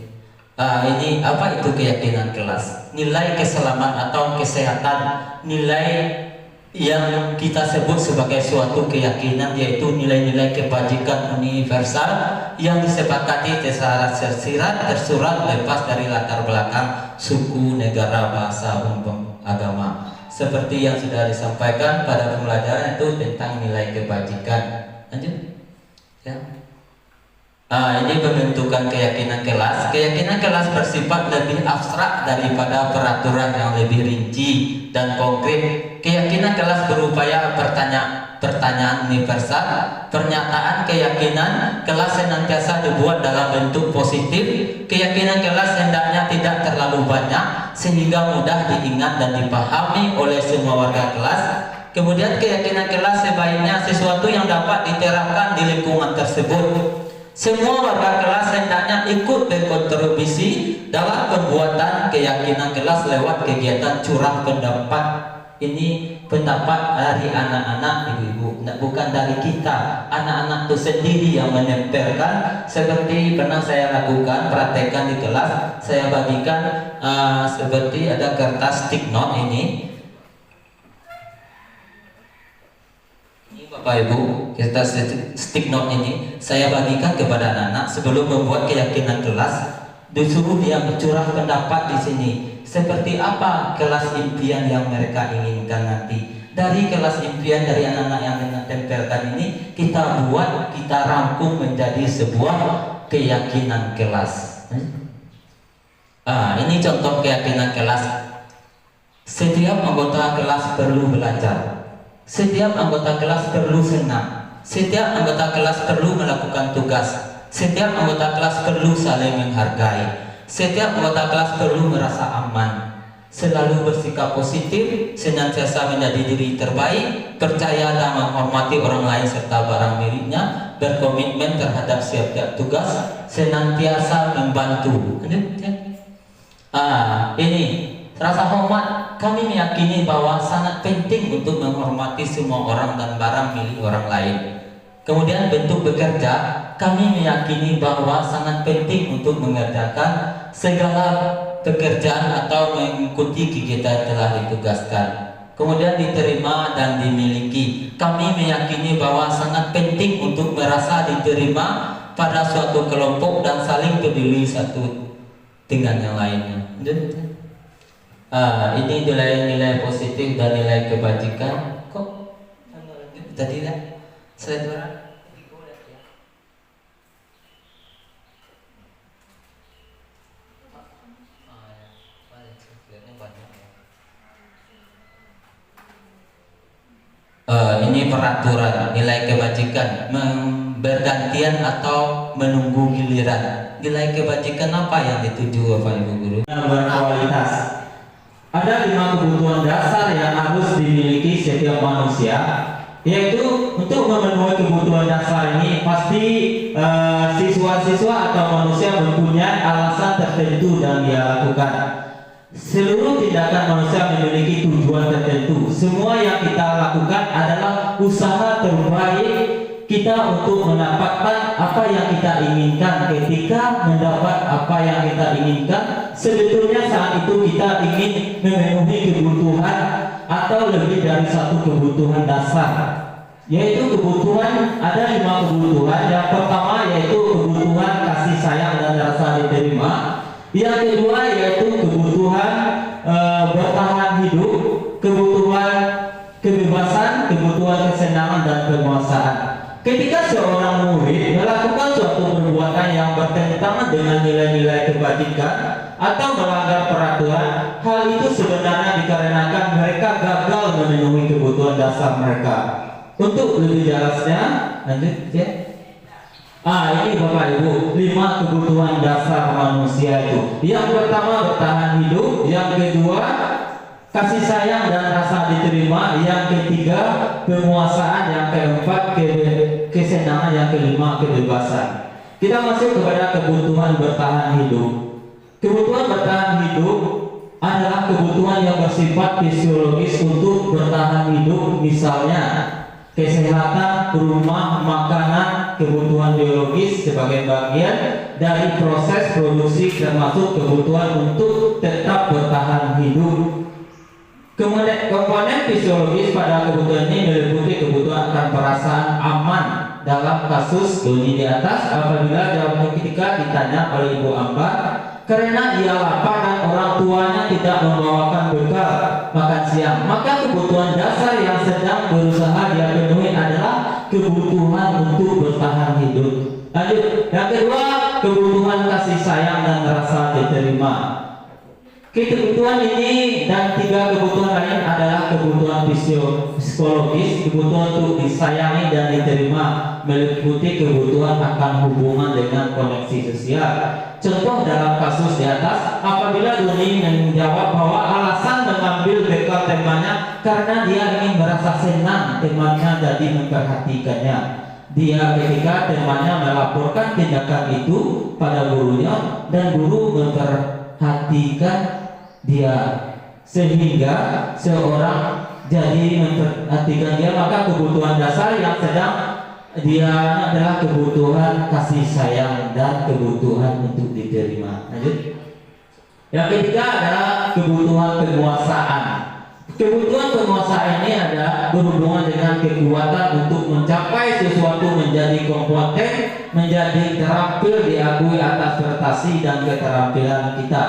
Ini apa itu keyakinan kelas? Nilai keselamatan atau kesehatan, nilai yang kita sebut sebagai suatu keyakinan, yaitu nilai-nilai kebajikan universal yang disepakati secara tersurat lepas dari latar belakang suku, negara, bahasa, umum, agama. Seperti yang sudah disampaikan pada pembelajaran itu tentang nilai kebajikan. Lanjut. Ya. Ini pembentukan keyakinan kelas. Keyakinan kelas bersifat lebih abstrak daripada peraturan yang lebih rinci dan konkret. Keyakinan kelas berupaya pertanyaan universal. Pernyataan keyakinan kelas senantiasa dibuat dalam bentuk positif. Keyakinan kelas hendaknya tidak terlalu banyak sehingga mudah diingat dan dipahami oleh semua warga kelas. Kemudian keyakinan kelas sebaiknya sesuatu yang dapat diterapkan di lingkungan tersebut. Semua warga kelas hendaknya ikut berkontribusi dalam pembuatan keyakinan kelas lewat kegiatan curah pendapat. Ini pendapat dari anak-anak, ibu-ibu, bukan dari kita. Anak-anak itu sendiri yang menempelkan. Seperti pernah saya lakukan, praktekkan di kelas. Saya bagikan seperti ada kertas stick note ini. Bapak Ibu, kita stick note ini saya bagikan kepada anak-anak sebelum membuat keyakinan kelas. Disuruh dia bercurah pendapat di sini. Seperti apa kelas impian yang mereka inginkan nanti. Dari kelas impian dari anak-anak yang kita tempelkan ini, kita buat, kita rangkum menjadi sebuah keyakinan kelas. Ini contoh keyakinan kelas. Setiap anggota kelas perlu belajar. Setiap anggota kelas perlu senang. Setiap anggota kelas perlu melakukan tugas. Setiap anggota kelas perlu saling menghargai. Setiap anggota kelas perlu merasa aman. Selalu bersikap positif, senantiasa menjadi diri terbaik, percaya dan menghormati orang lain serta barang miliknya, berkomitmen terhadap setiap tugas, senantiasa membantu. Ini rasa hormat. Kami meyakini bahwa sangat penting untuk menghormati semua orang dan barang milik orang lain. Kemudian bentuk bekerja, kami meyakini bahwa sangat penting untuk mengerjakan segala pekerjaan atau mengikuti kegiatan yang telah ditugaskan. Kemudian diterima dan dimiliki. Kami meyakini bahwa sangat penting untuk merasa diterima pada suatu kelompok dan saling peduli satu dengan yang lainnya. Ini nilai-nilai positif dan nilai kebajikan. Kok tadi lah saya ini peraturan nilai kebajikan bergantian atau menunggu giliran. Nilai kebajikan apa yang dituju Bapak Ibu Guru? Berkualitas. Ada 5 kebutuhan dasar yang harus dimiliki setiap manusia, yaitu untuk memenuhi kebutuhan dasar ini pasti siswa-siswa atau manusia mempunyai alasan tertentu dan dia lakukan. Seluruh tindakan manusia memiliki tujuan tertentu. Semua yang kita lakukan adalah usaha terbaik kita untuk mendapatkan apa yang kita inginkan. Ketika mendapat apa yang kita inginkan, sebetulnya saat itu kita ingin memenuhi kebutuhan atau lebih dari satu kebutuhan dasar, yaitu kebutuhan. Ada 5 kebutuhan. Yang pertama yaitu kebutuhan kasih sayang dan rasa diterima. Yang kedua yaitu kebutuhan bertahan hidup, kebutuhan memperhatikan atau melanggar peraturan, hal itu sebenarnya dikarenakan mereka gagal memenuhi kebutuhan dasar mereka. Untuk lebih jelasnya, lanjut ya. Ini Bapak Ibu, 5 kebutuhan dasar manusia itu. Yang pertama bertahan hidup, yang kedua kasih sayang dan rasa diterima, yang ketiga penguasaan, yang keempat kesenangan, yang kelima kebebasan. Kita masuk kepada kebutuhan bertahan hidup. Kebutuhan bertahan hidup adalah kebutuhan yang bersifat fisiologis untuk bertahan hidup, misalnya kesehatan, rumah, makanan, kebutuhan biologis sebagai bagian dari proses produksi, termasuk kebutuhan untuk tetap bertahan hidup. Komponen fisiologis pada kebutuhan ini meliputi kebutuhan akan perasaan aman. Dalam kasus Doni di atas, apabila jawabannya ketika ditanya oleh Ibu Ambar, karena ia lapar dan orang tuanya tidak membawakan bekal makan siang, maka kebutuhan dasar yang sedang berusaha dia penuhi adalah kebutuhan untuk bertahan hidup. Lanjut, yang kedua kebutuhan kasih sayang dan rasa diterima. Kebutuhan ini dan 3 kebutuhan lain adalah kebutuhan psikologis, kebutuhan untuk disayangi dan diterima, meliputi kebutuhan akan hubungan dengan koneksi sosial. Contoh dalam kasus di atas, apabila Doni menjawab bahwa alasan mengambil bekal temannya karena dia ingin merasa senang temannya jadi memperhatikannya. Dia ketika temannya melaporkan tindakan itu pada gurunya dan guru memperhatikan dia, sehingga seorang jadi memperhatikan dia, maka kebutuhan dasar yang sedang dia adalah kebutuhan kasih sayang dan kebutuhan untuk diterima. Lanjut. Yang ketiga adalah kebutuhan penguasaan. Kebutuhan penguasaan ini adalah berhubungan dengan kekuatan untuk mencapai sesuatu, menjadi kompeten, menjadi terampil, diakui atas prestasi dan keterampilan kita.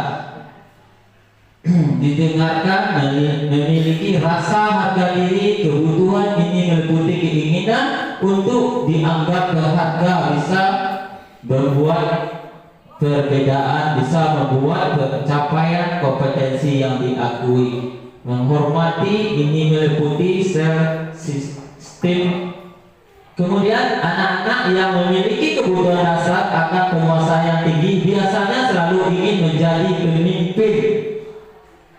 Didengarkan, memiliki rasa harga diri. Kebutuhan ini meliputi keinginan untuk dianggap berharga, bisa membuat perbedaan, bisa membuat pencapaian kompetensi yang diakui. Menghormati ini meliputi sistem. Kemudian anak-anak yang memiliki kebutuhan dasar akan penguasaan yang tinggi biasanya selalu ingin menjadi pemimpin,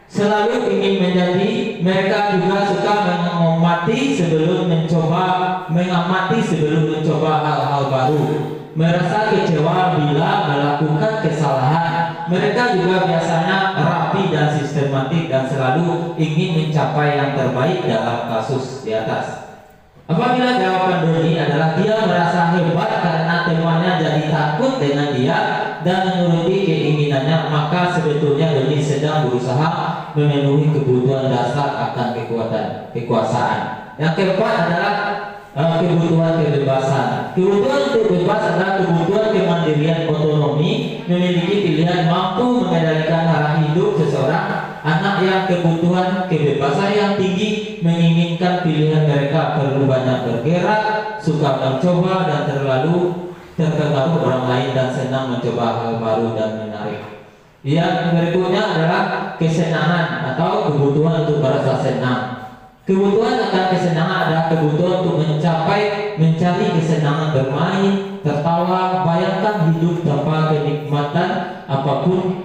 selalu ingin menjadi. Mereka juga suka mengamati sebelum mencoba hal-hal baru, merasa kecewa bila melakukan kesalahan. Mereka juga biasanya rapi dan sistematik dan selalu ingin mencapai yang terbaik dalam kasus di atas. Apabila jawaban Doni adalah dia merasa hebat karena temannya jadi takut dengan dia dan menuruti keinginannya, maka sebetulnya Doni sedang berusaha memenuhi kebutuhan dasar akan kekuasaan. Yang keempat adalah kebutuhan kebebasan. Kebutuhan untuk bebas adalah kebutuhan kemandirian, otonomi, memiliki pilihan, mampu mengendalikan arah hidup seseorang. Anak yang kebutuhan kebebasan yang tinggi menginginkan pilihan mereka, perlu banyak bergerak, suka mencoba dan terlalu terpengaruh orang lain dan senang mencoba hal baru dan menarik. Yang berikutnya adalah kesenangan atau kebutuhan untuk merasa senang. Kebutuhan akan kesenangan adalah kebutuhan untuk mencari kesenangan, bermain, tertawa. Bayangkan hidup tanpa kenikmatan apapun,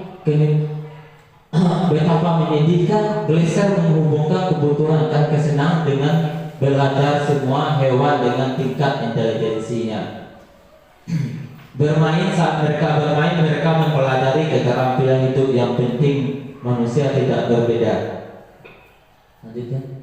betapa menyedihkan. Gleiser menghubungkan kebutuhan akan kesenangan dengan belajar semua hewan dengan tingkat intelijensinya. Bermain, saat mereka bermain, mereka mempelajari keterampilan hidup yang penting. Manusia tidak berbeda. Lanjutnya.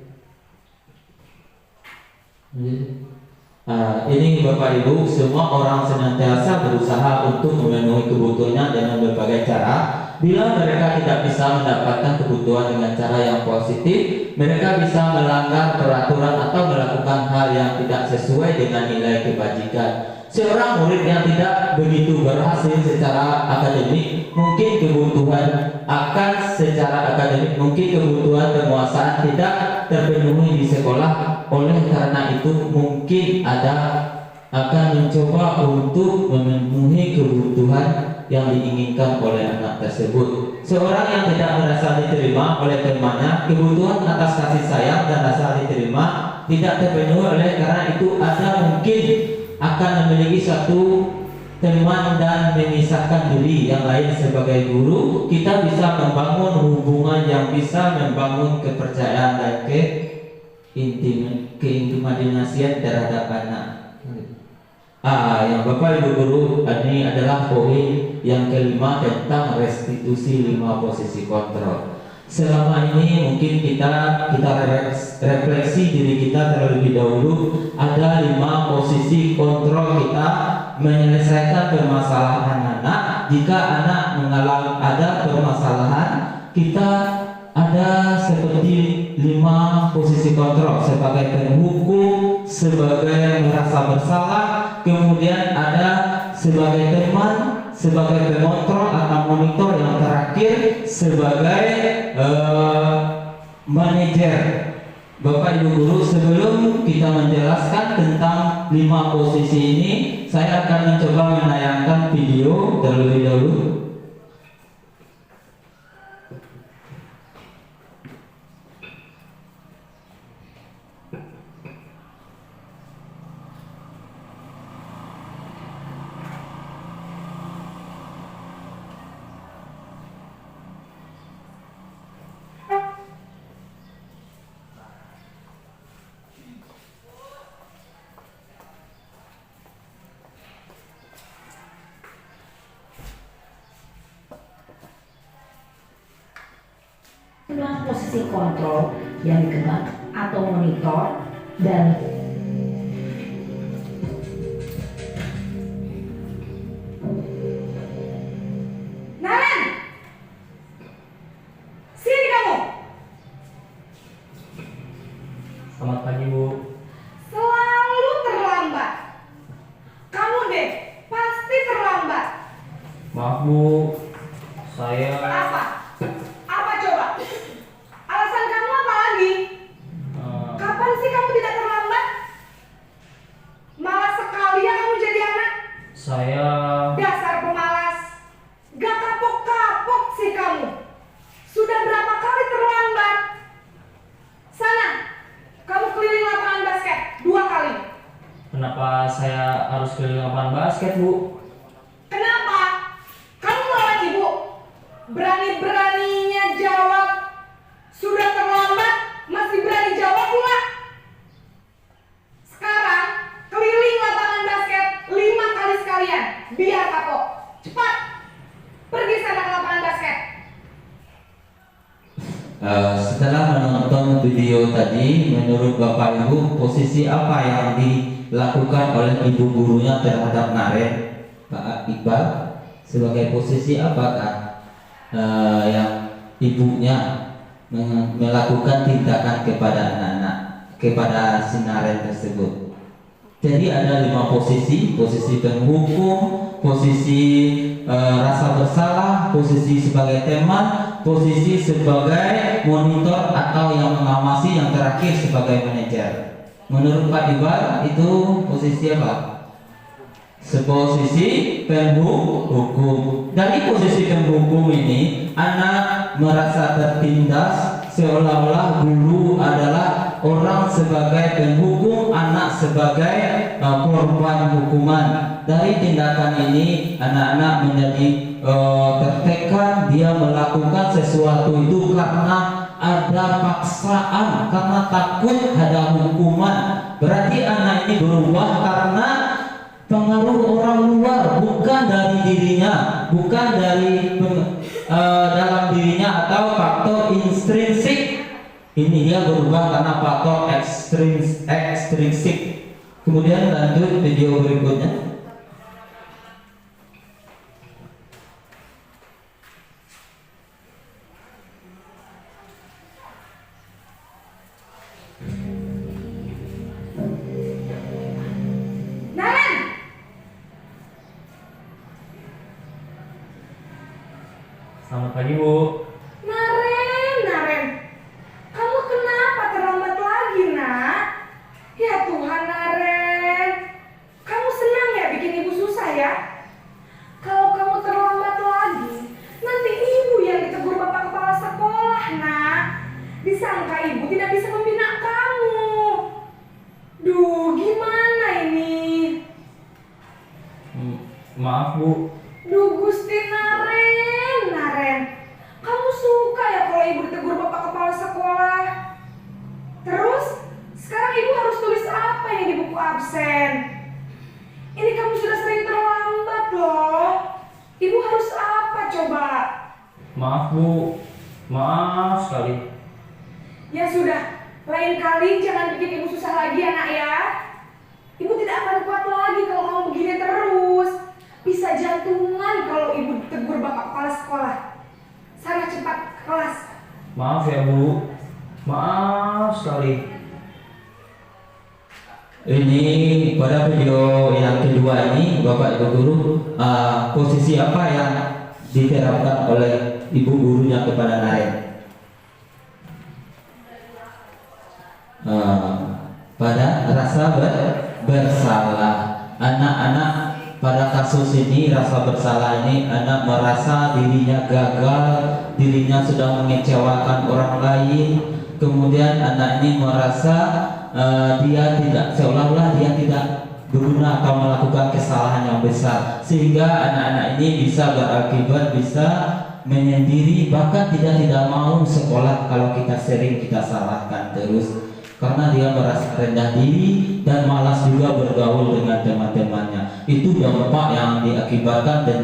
Ini Bapak Ibu, semua orang senantiasa berusaha untuk memenuhi kebutuhannya dengan berbagai cara. Bila mereka tidak bisa mendapatkan kebutuhan dengan cara yang positif, mereka bisa melanggar peraturan atau melakukan hal yang tidak sesuai dengan nilai kebajikan. Seorang murid yang tidak begitu berhasil secara akademik, mungkin kebutuhan penguasaan tidak terpenuhi di sekolah. Oleh karena itu mungkin akan mencoba untuk memenuhi kebutuhan yang diinginkan oleh anak tersebut. Seorang yang tidak merasa diterima oleh temannya, kebutuhan atas kasih sayang dan rasa diterima tidak terpenuhi oleh karena itu ada mungkin akan memiliki satu teman dan memisahkan diri yang lain. Sebagai guru, kita bisa membangun hubungan yang bisa membangun kepercayaan dan keintimidasian terhadap anak. Yang Bapak Ibu Guru, ini adalah poin yang kelima tentang restitusi 5 posisi kontrol. Selama ini mungkin kita refleksi diri kita terlebih dahulu. Ada 5 posisi kontrol kita menyelesaikan permasalahan anak. Jika anak mengalami ada permasalahan, kita ada seperti 5 posisi kontrol sebagai penghukum, sebagai merasa bersalah, kemudian ada sebagai teman, sebagai pengontrol atau monitor, yang terakhir sebagai manajer. Bapak Ibu Guru, sebelum kita menjelaskan tentang 5 posisi ini, saya akan mencoba menayangkan video terlebih dahulu. Posisi kontrol yang dikenal atau monitor dan Naren, sini kamu. Selamat pagi, Bu. Selalu terlambat. Kamu deh pasti terlambat. Maaf, Bu. Saya Apa? Apa coba? Alasan kamu apa lagi? Kapan sih kamu tidak terlambat? Malas sekali ya kamu jadi anak. saya Dasar pemalas. Gak kapok-kapok sih kamu. Sudah berapa kali terlambat? Sana, kamu keliling lapangan basket 2 kali. Kenapa saya harus keliling lapangan basket, Bu? Kenapa? Kamu melawan ibu. Berani-beraninya jawab. Sudah terlambat, masih berani jawab pula. Sekarang, keliling lapangan basket 5 kali sekalian. Biar kapok. Cepat. Pergi sana ke lapangan basket. Setelah menonton video tadi, menurut Bapak Ibu, posisi apa yang dilakukan oleh ibu gurunya terhadap Naren, Pak Iqbal? Sebagai posisi apakah yang ibunya melakukan tindakan kepada anak-anak, kepada si Naren tersebut? Jadi ada 5 posisi: posisi penghukum, posisi rasa bersalah, posisi sebagai teman, posisi sebagai monitor atau yang mengawasi, yang terakhir sebagai manajer. Menurut Pak Iqbal itu posisi apa? Seposisi penghukum. Dari posisi penghukum ini, anak merasa tertindas seolah-olah guru adalah orang sebagai penghukum, anak sebagai korban hukuman. Dari tindakan ini, anak-anak menjadi tertekan. Dia melakukan sesuatu itu karena ada paksaan, karena takut ada hukuman. Berarti anak ini berubah karena pengaruh orang luar, bukan dari dirinya, bukan dari dalam dirinya atau faktor intrinsik. Ini dia berubah karena faktor ekstrinsik. Kemudian lanjut video berikutnya. Naren! Selamat pagi, Bu. Naren, kamu kenapa terlambat lagi, nak? Ya Tuhan, Naren, kamu senang ya Disangka ibu tidak bisa membina kamu. Duh, gimana ini? Maaf Bu. Duh, Gusti Naren. Kamu suka ya kalau ibu ditegur bapak kepala sekolah? Terus, sekarang ibu harus tulis apa ini di buku absen? Ini kamu sudah sering terlambat loh. Ibu harus apa coba? Maaf Bu. Maaf sekali. Ya sudah, lain kali jangan bikin ibu susah lagi ya nak ya. Ibu tidak akan kuat lagi kalau kamu begini terus. Bisa jantungan kalau ibu ditegur bapak kepala sekolah. Sana cepat ke kelas. Maaf ya Bu. Maaf sekali. Ini pada video yang kedua ini Bapak Ibu Guru, posisi apa yang diterapkan oleh ibu gurunya kepada Naren? Pada rasa bersalah. Anak-anak pada kasus ini rasa bersalah ini, anak merasa dirinya gagal, dirinya sudah mengecewakan orang lain. Kemudian anak ini merasa dia tidak, seolah-olah dia tidak berguna atau melakukan kesalahan yang besar, sehingga anak-anak ini bisa berakibat bisa menyendiri, bahkan tidak mau sekolah kalau kita sering kita salahkan terus, karena dia merasa rendah diri dan malas juga bergaul dengan teman-temannya. Itu dampak yang diakibatkan dan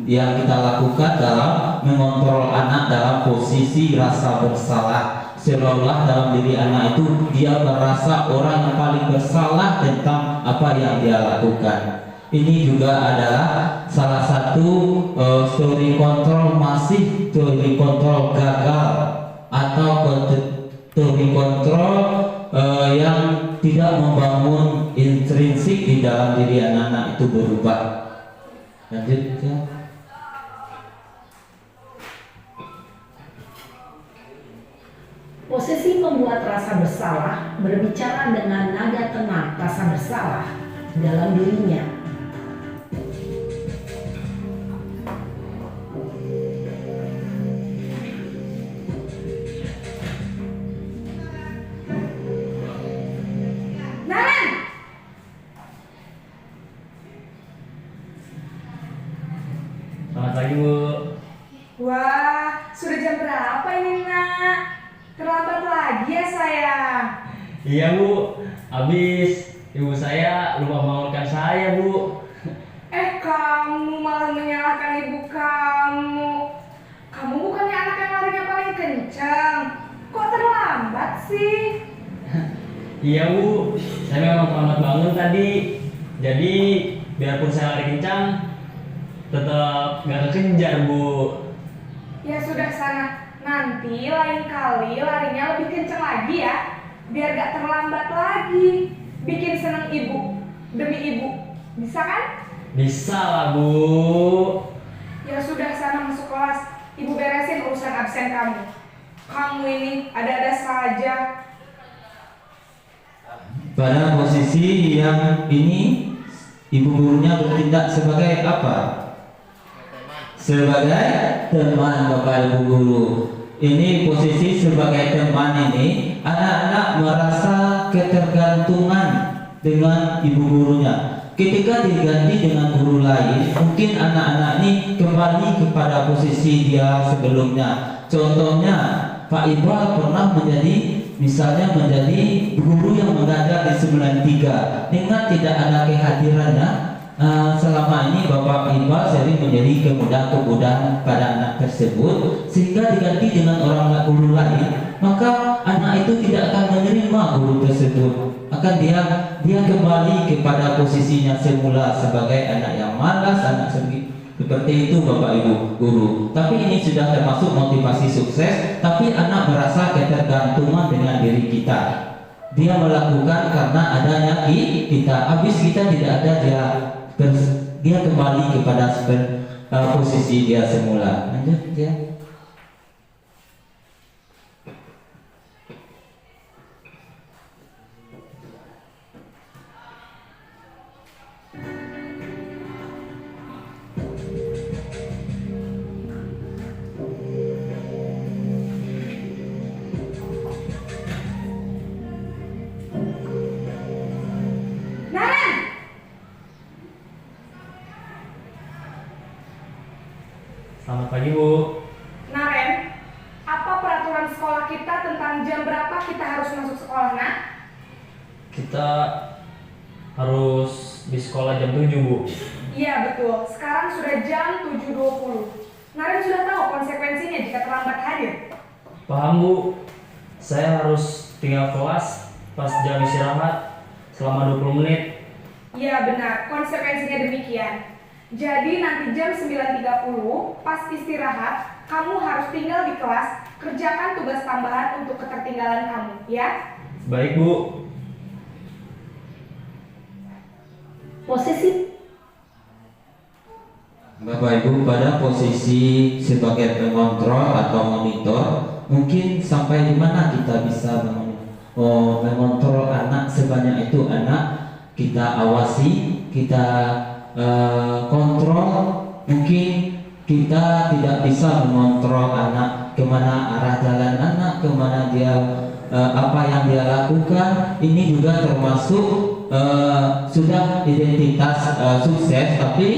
yang kita lakukan dalam mengontrol anak dalam posisi rasa bersalah. Seolah dalam diri anak itu dia merasa orang yang paling bersalah tentang apa yang dia lakukan. Ini juga adalah salah satu teori kontrol masif, teori kontrol gagal, atau teori kontrol yang tidak membangun intrinsik di dalam diri anak-anak itu berubah. Lanjut ya. Posisi membuat rasa bersalah berbicara dengan nada tenang rasa bersalah dalam dirinya. Naren! Selamat pagi Bu. Wah, sudah jam berapa ini nak? Terlambat lagi ya sayang. Iya Bu. Habis ibu saya lupa bangunkan saya Bu. Kamu malah menyalahkan ibu kamu. Kamu bukannya anak yang larinya paling kencang. Kok terlambat sih? Iya Bu. Saya memang terlambat bangun tadi. Jadi biarpun saya lari kencang, tetap gak kekejar Bu. Ya sudah sana. Nanti lain kali larinya lebih kencang lagi ya, biar gak terlambat lagi. Bikin seneng ibu, demi ibu. Bisa kan? Bisa lah Bu. Ya sudah sana masuk kelas. Ibu beresin urusan absen kamu. Kamu ini ada-ada saja. Pada posisi yang ini ibu gurunya bertindak sebagai apa? Sebagai teman Bapak Ibu Guru. Ini posisi sebagai teman ini, anak-anak merasa ketergantungan dengan ibu gurunya. Ketika diganti dengan guru lain, mungkin anak-anak ini kembali kepada posisi dia sebelumnya. Contohnya, Pak Iqbal pernah misalnya menjadi guru yang mengajar di 93. Dengan tidak ada kehadirannya, selama ini Bapak Iqbal sering menjadi kemudahan-kemudahan pada anak tersebut, sehingga diganti dengan orang guru lain, maka anak itu tidak akan menerima guru tersebut. Akan dia kembali kepada posisinya semula sebagai anak yang malas, anak seperti itu Bapak Ibu Guru. Tapi ini sudah termasuk motivasi sukses, tapi anak merasa ketergantungan dengan diri kita. Dia melakukan karena adanya kita. Habis kita tidak ada, dia kembali kepada posisi dia semula. Lanjut ya. jam berapa kita harus masuk sekolah, nak? Kita harus di sekolah jam 7, Bu. Iya betul, sekarang sudah jam 7.20. Naren sudah tahu konsekuensinya jika terlambat hadir. Paham, Bu. Saya harus tinggal kelas pas jam istirahat selama 20 menit. Iya benar, konsekuensinya demikian. Jadi nanti jam 9.30 pas istirahat, kamu harus tinggal di kelas, kerjakan tugas tambahan untuk ketertinggalan kamu, ya? Baik, Bu. Posisi Bapak Ibu, pada posisi sebagai pengontrol atau monitor, mungkin sampai di mana kita bisa mengontrol anak sebanyak itu anak, kita awasi, kita kontrol. Mungkin kita tidak bisa mengontrol anak, kemana arah jalan anak, kemana dia apa yang dia lakukan. Ini juga termasuk sudah identitas sukses, tapi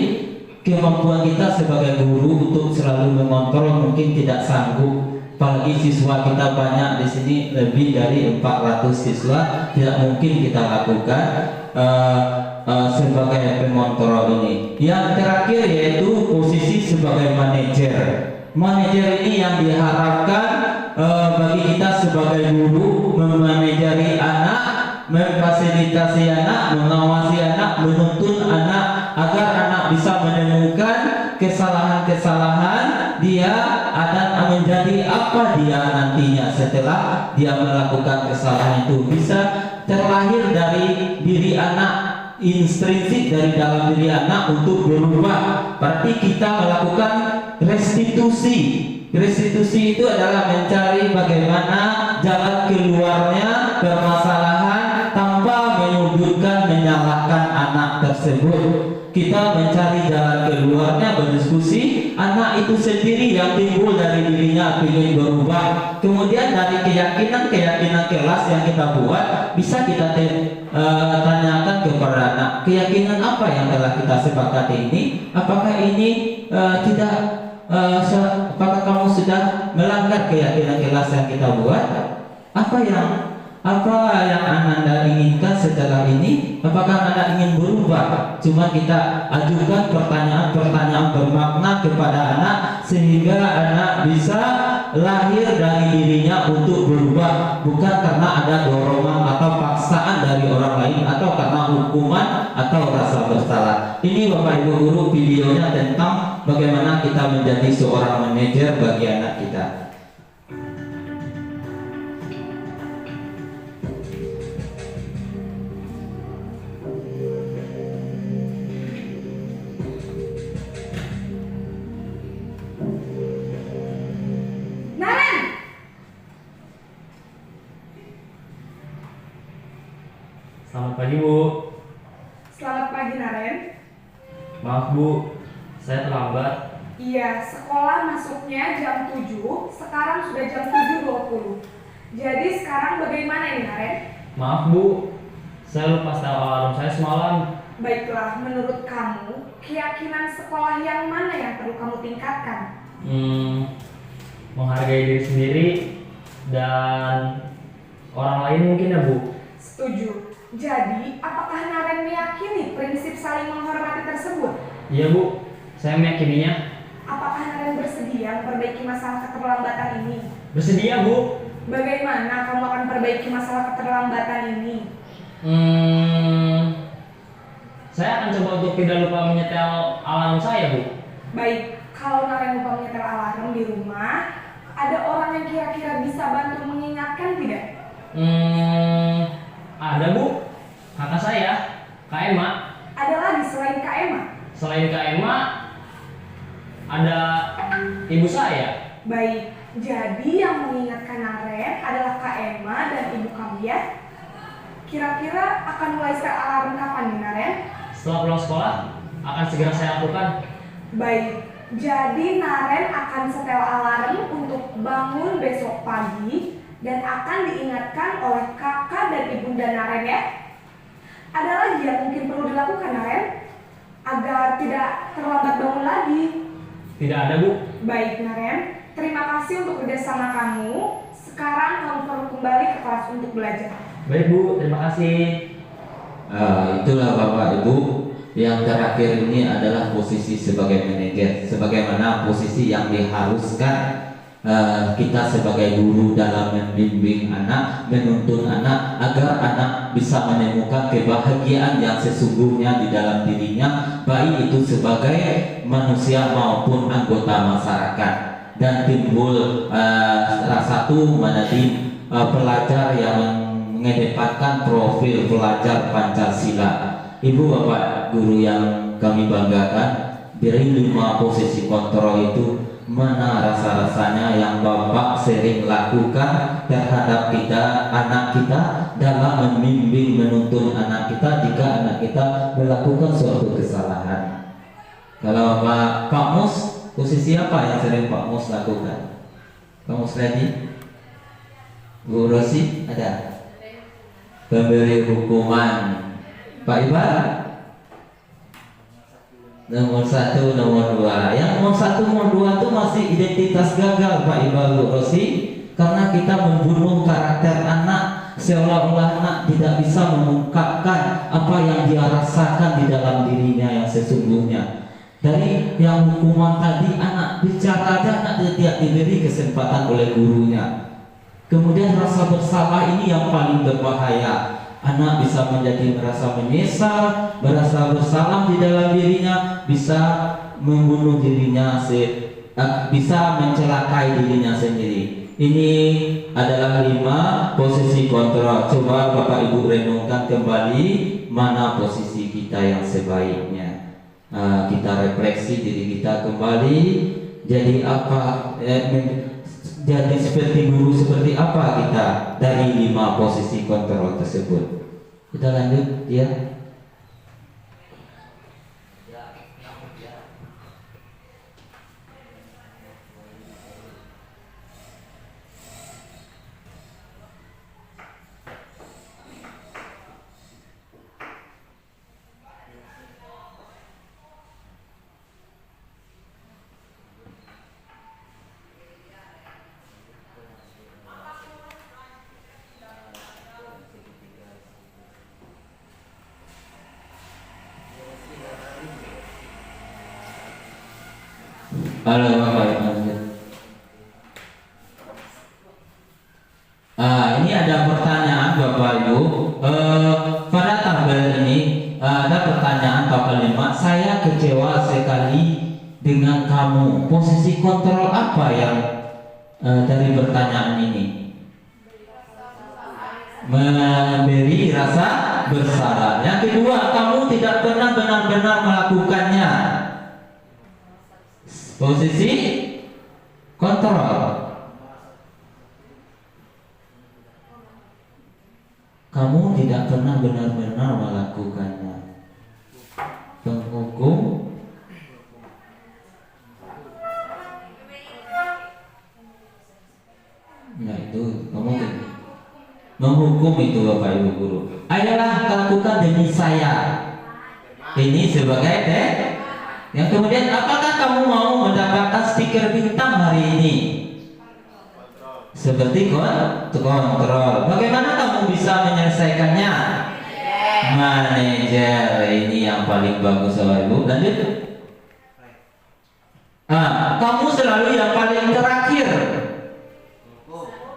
kemampuan kita sebagai guru untuk selalu mengontrol mungkin tidak sanggup. Apalagi siswa kita banyak di sini, lebih dari 400 siswa, tidak mungkin kita lakukan sebagai pengontrol ini. Yang terakhir yaitu posisi sebagai manajer. Manajer ini yang diharapkan bagi kita sebagai guru, memanajeri anak, memfasilitasi anak, mengawasi anak, menuntun anak agar anak bisa menemukan kesalahan-kesalahan dia dan menjadi apa dia nantinya setelah dia melakukan kesalahan itu. Bisa terlahir dari diri anak, intrinsik dari dalam diri anak untuk berubah. Berarti kita melakukan restitusi. Restitusi itu adalah mencari bagaimana jalan keluarnya permasalahan tanpa menyudutkan, menyalahkan anak tersebut. Kita mencari jalan keluarnya, berdiskusi. Anak itu sendiri yang timbul dari dirinya ingin berubah. Kemudian dari keyakinan kelas yang kita buat, bisa kita tanyakan kepada anak, keyakinan apa yang telah kita sepakati ini? Apakah ini apakah kamu sudah melanggar keyakinan kelas yang kita buat? Apa yang Anda inginkan setelah ini? Apakah Anda ingin berubah? Cuma kita ajukan pertanyaan-pertanyaan bermakna kepada anak, sehingga anak bisa lahir dari dirinya untuk berubah, bukan karena ada dorongan atau paksaan dari orang lain, atau karena hukuman atau rasa bersalah. Ini Bapak Ibu guru videonya tentang bagaimana kita menjadi seorang manajer bagi anak kita. Selamat pagi, Bu. Selamat pagi, Naren. Maaf, Bu, saya terlambat. Iya, sekolah masuknya jam 7, sekarang sudah jam 7.20. Jadi sekarang bagaimana ini, Naren? Maaf, Bu, saya lupa setel alarm saya semalam. Baiklah, menurut kamu, keyakinan sekolah yang mana yang perlu kamu tingkatkan? Menghargai diri sendiri dan orang lain mungkin ya, Bu. Setuju. Jadi, apakah Naren meyakini prinsip saling menghormati tersebut? Iya, Bu, saya meyakininya. Apakah Naren bersedia memperbaiki masalah keterlambatan ini? Bersedia, Bu. Bagaimana kamu akan perbaiki masalah keterlambatan ini? Saya akan coba untuk tidak lupa menyetel alarm saya, Bu. Baik, kalau Naren lupa menyetel alarm di rumah, ada orang yang kira-kira bisa bantu mengingatkan tidak? Ada, Bu. Kakak saya, Kak Emma. Ada lagi selain Kak Emma? Selain Kak Emma, ada ibu saya. Baik, jadi yang mengingatkan Naren adalah Kak Emma dan ibu kamu ya? Kira-kira akan mulai setel alarm kapan nih, Naren? Setelah pulang sekolah, akan segera saya lakukan. Baik, jadi Naren akan setel alarm untuk bangun besok pagi dan akan diingatkan oleh kakak dan ibunda Naren ya. Ada lagi yang mungkin perlu dilakukan, Naren, agar tidak terlambat bangun lagi? Tidak ada, Bu. Baik, Naren, terima kasih untuk kerjasama kamu. Sekarang kamu perlu kelas untuk belajar. Baik Bu, terima kasih. Itulah Bapak Ibu, yang terakhir ini adalah posisi sebagai manajer, sebagaimana posisi yang diharuskan kita sebagai guru dalam membimbing anak, menuntun anak agar anak bisa menemukan kebahagiaan yang sesungguhnya di dalam dirinya, baik itu sebagai manusia maupun anggota masyarakat. Dan timbul salah satu menjadi pelajar yang mengedepankan profil pelajar Pancasila. Ibu bapak guru yang kami banggakan, dari 5 posisi kontrol itu mana rasa-rasanya yang bapak sering lakukan terhadap kita, anak kita, dalam membimbing menuntun anak kita jika anak kita melakukan suatu kesalahan. Kalau Pak Mus, posisi apa yang sering Pak Mus lakukan? Pak Mus Ledi? Bu Rosi ada? Pemberi hukuman. Pak Ibar? Nomor 1, nomor 2. Yang nomor 1, nomor 2 itu masih identitas gagal Pak Ibar, Bu Rosi, karena kita membunuh karakter anak, seolah-olah anak tidak bisa mengungkapkan apa yang dia rasakan di dalam dirinya yang sesungguhnya. Dari yang hukuman tadi, anak bicara aja, anak tidak diberi kesempatan oleh gurunya. Kemudian rasa bersalah ini yang paling berbahaya. Anak bisa menjadi merasa menyesal, merasa bersalah di dalam dirinya, bisa membunuh dirinya, bisa mencelakai dirinya sendiri. Ini adalah 5 posisi kontrol. Coba Bapak Ibu renungkan kembali mana posisi kita yang sebaiknya. Kita refleksi diri kita kembali. Jadi apa? Jadi seperti guru seperti apa kita dari 5 posisi kontrol tersebut. Kita lanjut ya. Halo Bapak Ibu. Ini ada pertanyaan Bapak Ibu. Pada tabel ini ada pertanyaan tabel 5. Saya kecewa sekali dengan kamu. Posisi kontrol apa yang dari pertanyaan ini? Memberi rasa bersalah. Yang kedua, kamu tidak pernah benar-benar melakukannya. Posisi kontrol. Kamu tidak pernah benar-benar melakukannya. Penghukum. Nah itu kamu menghukum itu Bapak Ibu guru. Ayolah lakukan demi saya. Ini sebagai yang kemudian, apakah kamu mau mendapatkan stiker bintang hari ini? Seperti kontrol. Bagaimana kamu bisa menyelesaikannya? Manajer, ini yang paling bagus Bapak Ibu. Lanjut. Kamu selalu yang paling terakhir.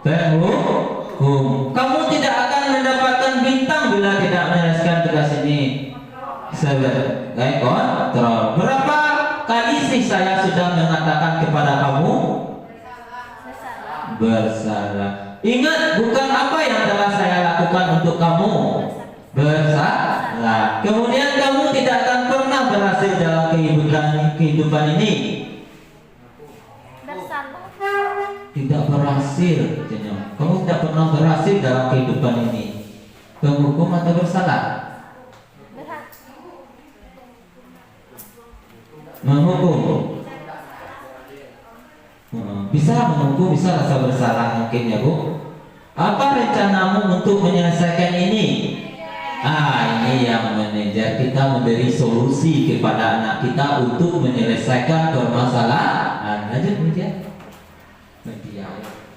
Penghukum. Kamu tidak akan mendapatkan bintang bila tidak menyelesaikan tugas ini. Sebagai kontrol. Berapa kali sih saya sudah mengatakan kepada kamu bersalah? Ingat, bukan apa yang telah saya lakukan untuk kamu bersalah. Kemudian kamu tidak akan pernah berhasil dalam kehidupan ini. Tidak berhasil, kamu tidak pernah berhasil dalam kehidupan ini. Penghukum atau bersalah? Menghukum. Bisa menghukum, bisa rasa bersalah mungkin ya Bu. Apa rencanamu untuk menyelesaikan ini? Ini yang manajer kita memberi solusi kepada anak kita untuk menyelesaikan permasalahan. Lanjut kemudian.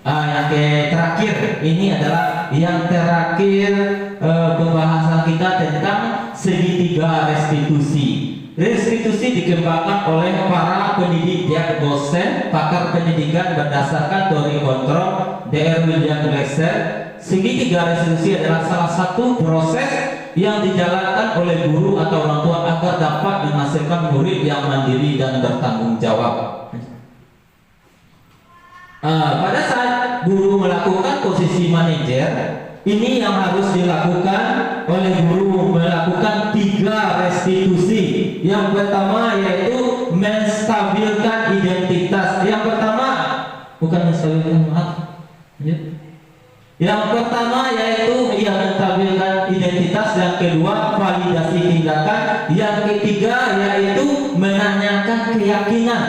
Yang terakhir ini adalah yang terakhir pembahasan kita tentang segitiga restitusi. Restitusi dikembangkan oleh para pendidik dan dosen pakar pendidikan berdasarkan teori kontrol Dr. William Glasser. Segitiga restitusi adalah salah satu proses yang dijalankan oleh guru atau orang tua agar dapat menghasilkan murid yang mandiri dan bertanggung jawab. Pada saat guru melakukan posisi manajer, ini yang harus dilakukan oleh guru, melakukan 3 restitusi. Yang pertama yaitu menstabilkan identitas. Yang pertama bukan menstabilkan, maaf. Yang pertama yaitu menstabilkan identitas. Yang kedua validasi tindakan. Yang ketiga yaitu menanyakan keyakinan.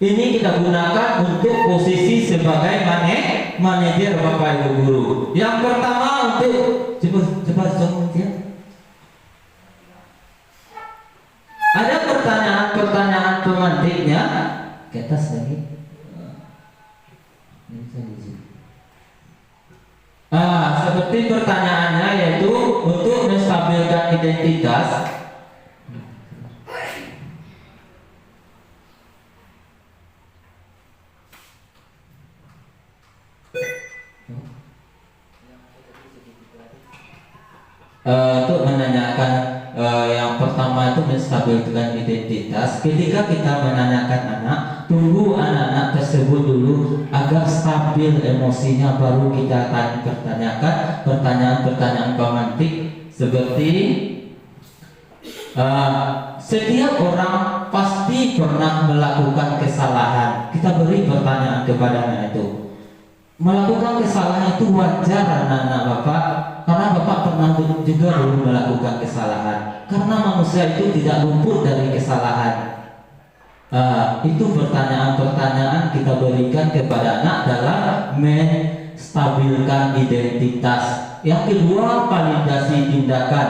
Ini kita gunakan untuk posisi sebagai manajer Bapak Ibu guru. Yang pertama untuk coba ya. Ada pertanyaan pemantiknya ke atas lagi. Seperti pertanyaannya yaitu untuk menstabilkan identitas. Untuk menanyakan yang pertama itu menstabilkan identitas. Ketika kita menanyakan anak, tunggu anak-anak tersebut dulu agar stabil emosinya, baru kita pertanyakan pertanyaan-pertanyaan pemantik seperti setiap orang pasti pernah melakukan kesalahan. Kita beri pertanyaan kepada anak itu. Melakukan kesalahan itu wajar anak-anak Bapak, karena Bapak pernah juga dulu melakukan kesalahan. Karena manusia itu tidak luput dari kesalahan. Itu pertanyaan-pertanyaan kita berikan kepada anak dalam menstabilkan identitas. Yang kedua, validasi tindakan.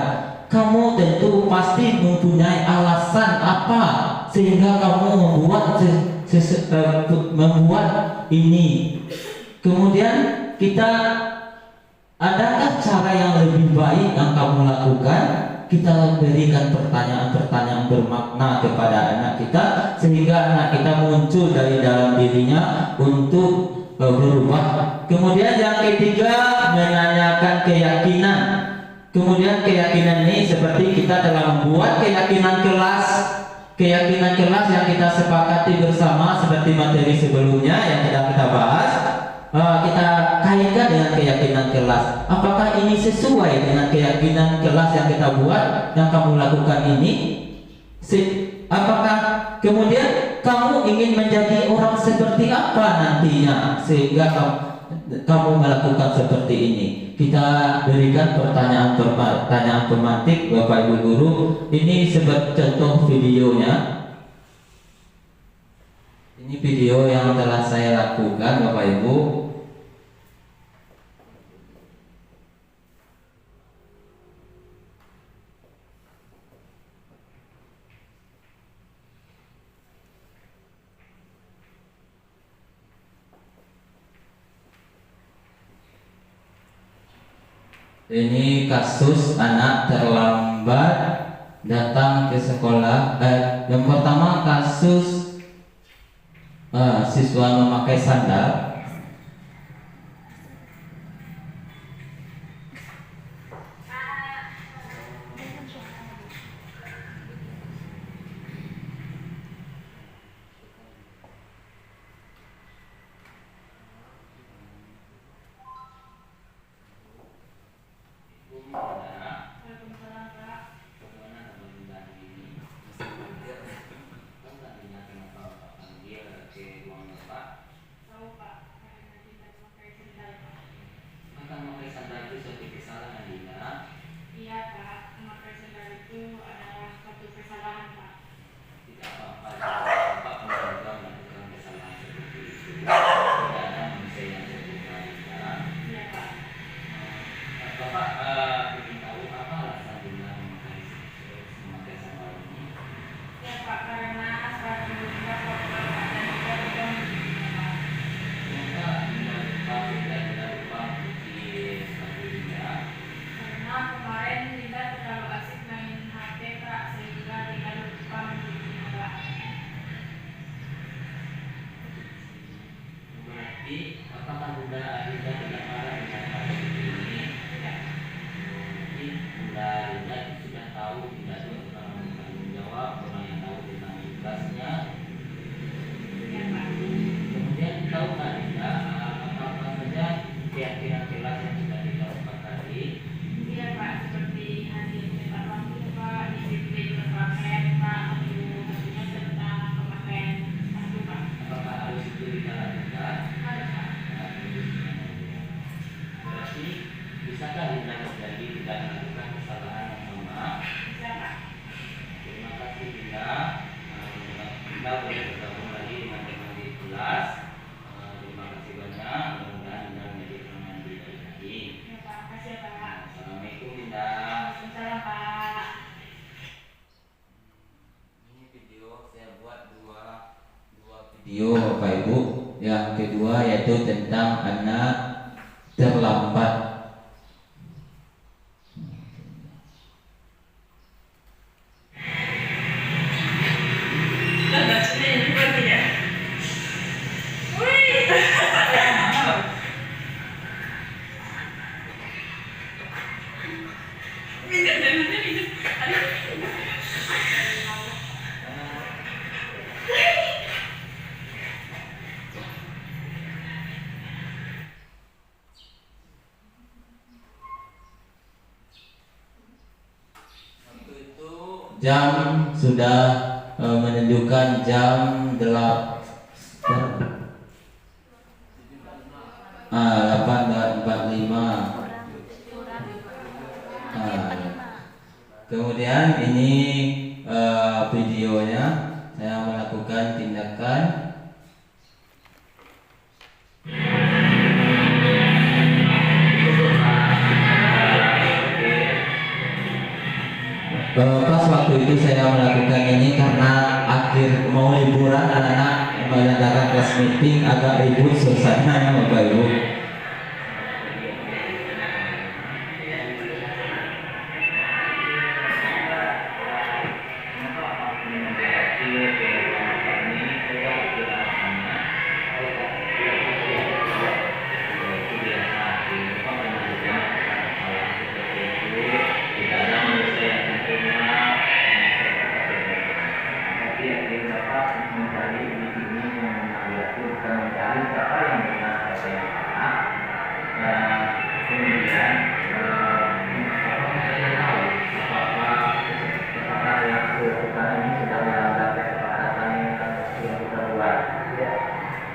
Kamu tentu pasti mempunyai alasan apa sehingga kamu membuat ini. Kemudian kita, adakah cara yang lebih baik yang kamu lakukan? Kita berikan pertanyaan-pertanyaan bermakna kepada anak kita sehingga anak kita muncul dari dalam dirinya untuk berubah. Kemudian yang ketiga, menanyakan keyakinan. Kemudian keyakinan ini seperti kita telah membuat keyakinan kelas yang kita sepakati bersama seperti materi sebelumnya yang sudah kita bahas. Kita kaitkan dengan keyakinan kelas. Apakah ini sesuai dengan keyakinan kelas yang kita buat, yang kamu lakukan ini? Apakah kemudian kamu ingin menjadi orang seperti apa nantinya sehingga kamu melakukan seperti ini? Kita berikan pertanyaan pemantik Bapak Ibu guru. Ini sebagai contoh videonya. Ini video yang telah saya lakukan Bapak Ibu. Ini kasus anak terlambat datang ke sekolah. Yang pertama kasus siswa memakai sandal. Bisakah Dinda menjadi tidak melakukan kesalahan yang sama? Bisa, Pak. Terima kasih Dinda. Dinda boleh bergabung lagi dengan teman di kelas. Terima kasih banyak. Mudah-mudahan Dinda menjadi orang yang lebih baik lagi. Ya, Pak. Makasih ya, Pak. Assalamualaikum Dinda. Waalaikumsalam, Pak. Ini video saya buat dua video Bapak Ibu. Yang kedua yaitu tentang anak terlambat. Jam sudah menunjukkan jam 8.45. Kemudian ini videonya saya melakukan tindakan pas waktu itu saya melakukan ini karena akhir mau liburan anak-anak mengadakan kelas meeting agak ribut suasananya Bapak Ibu.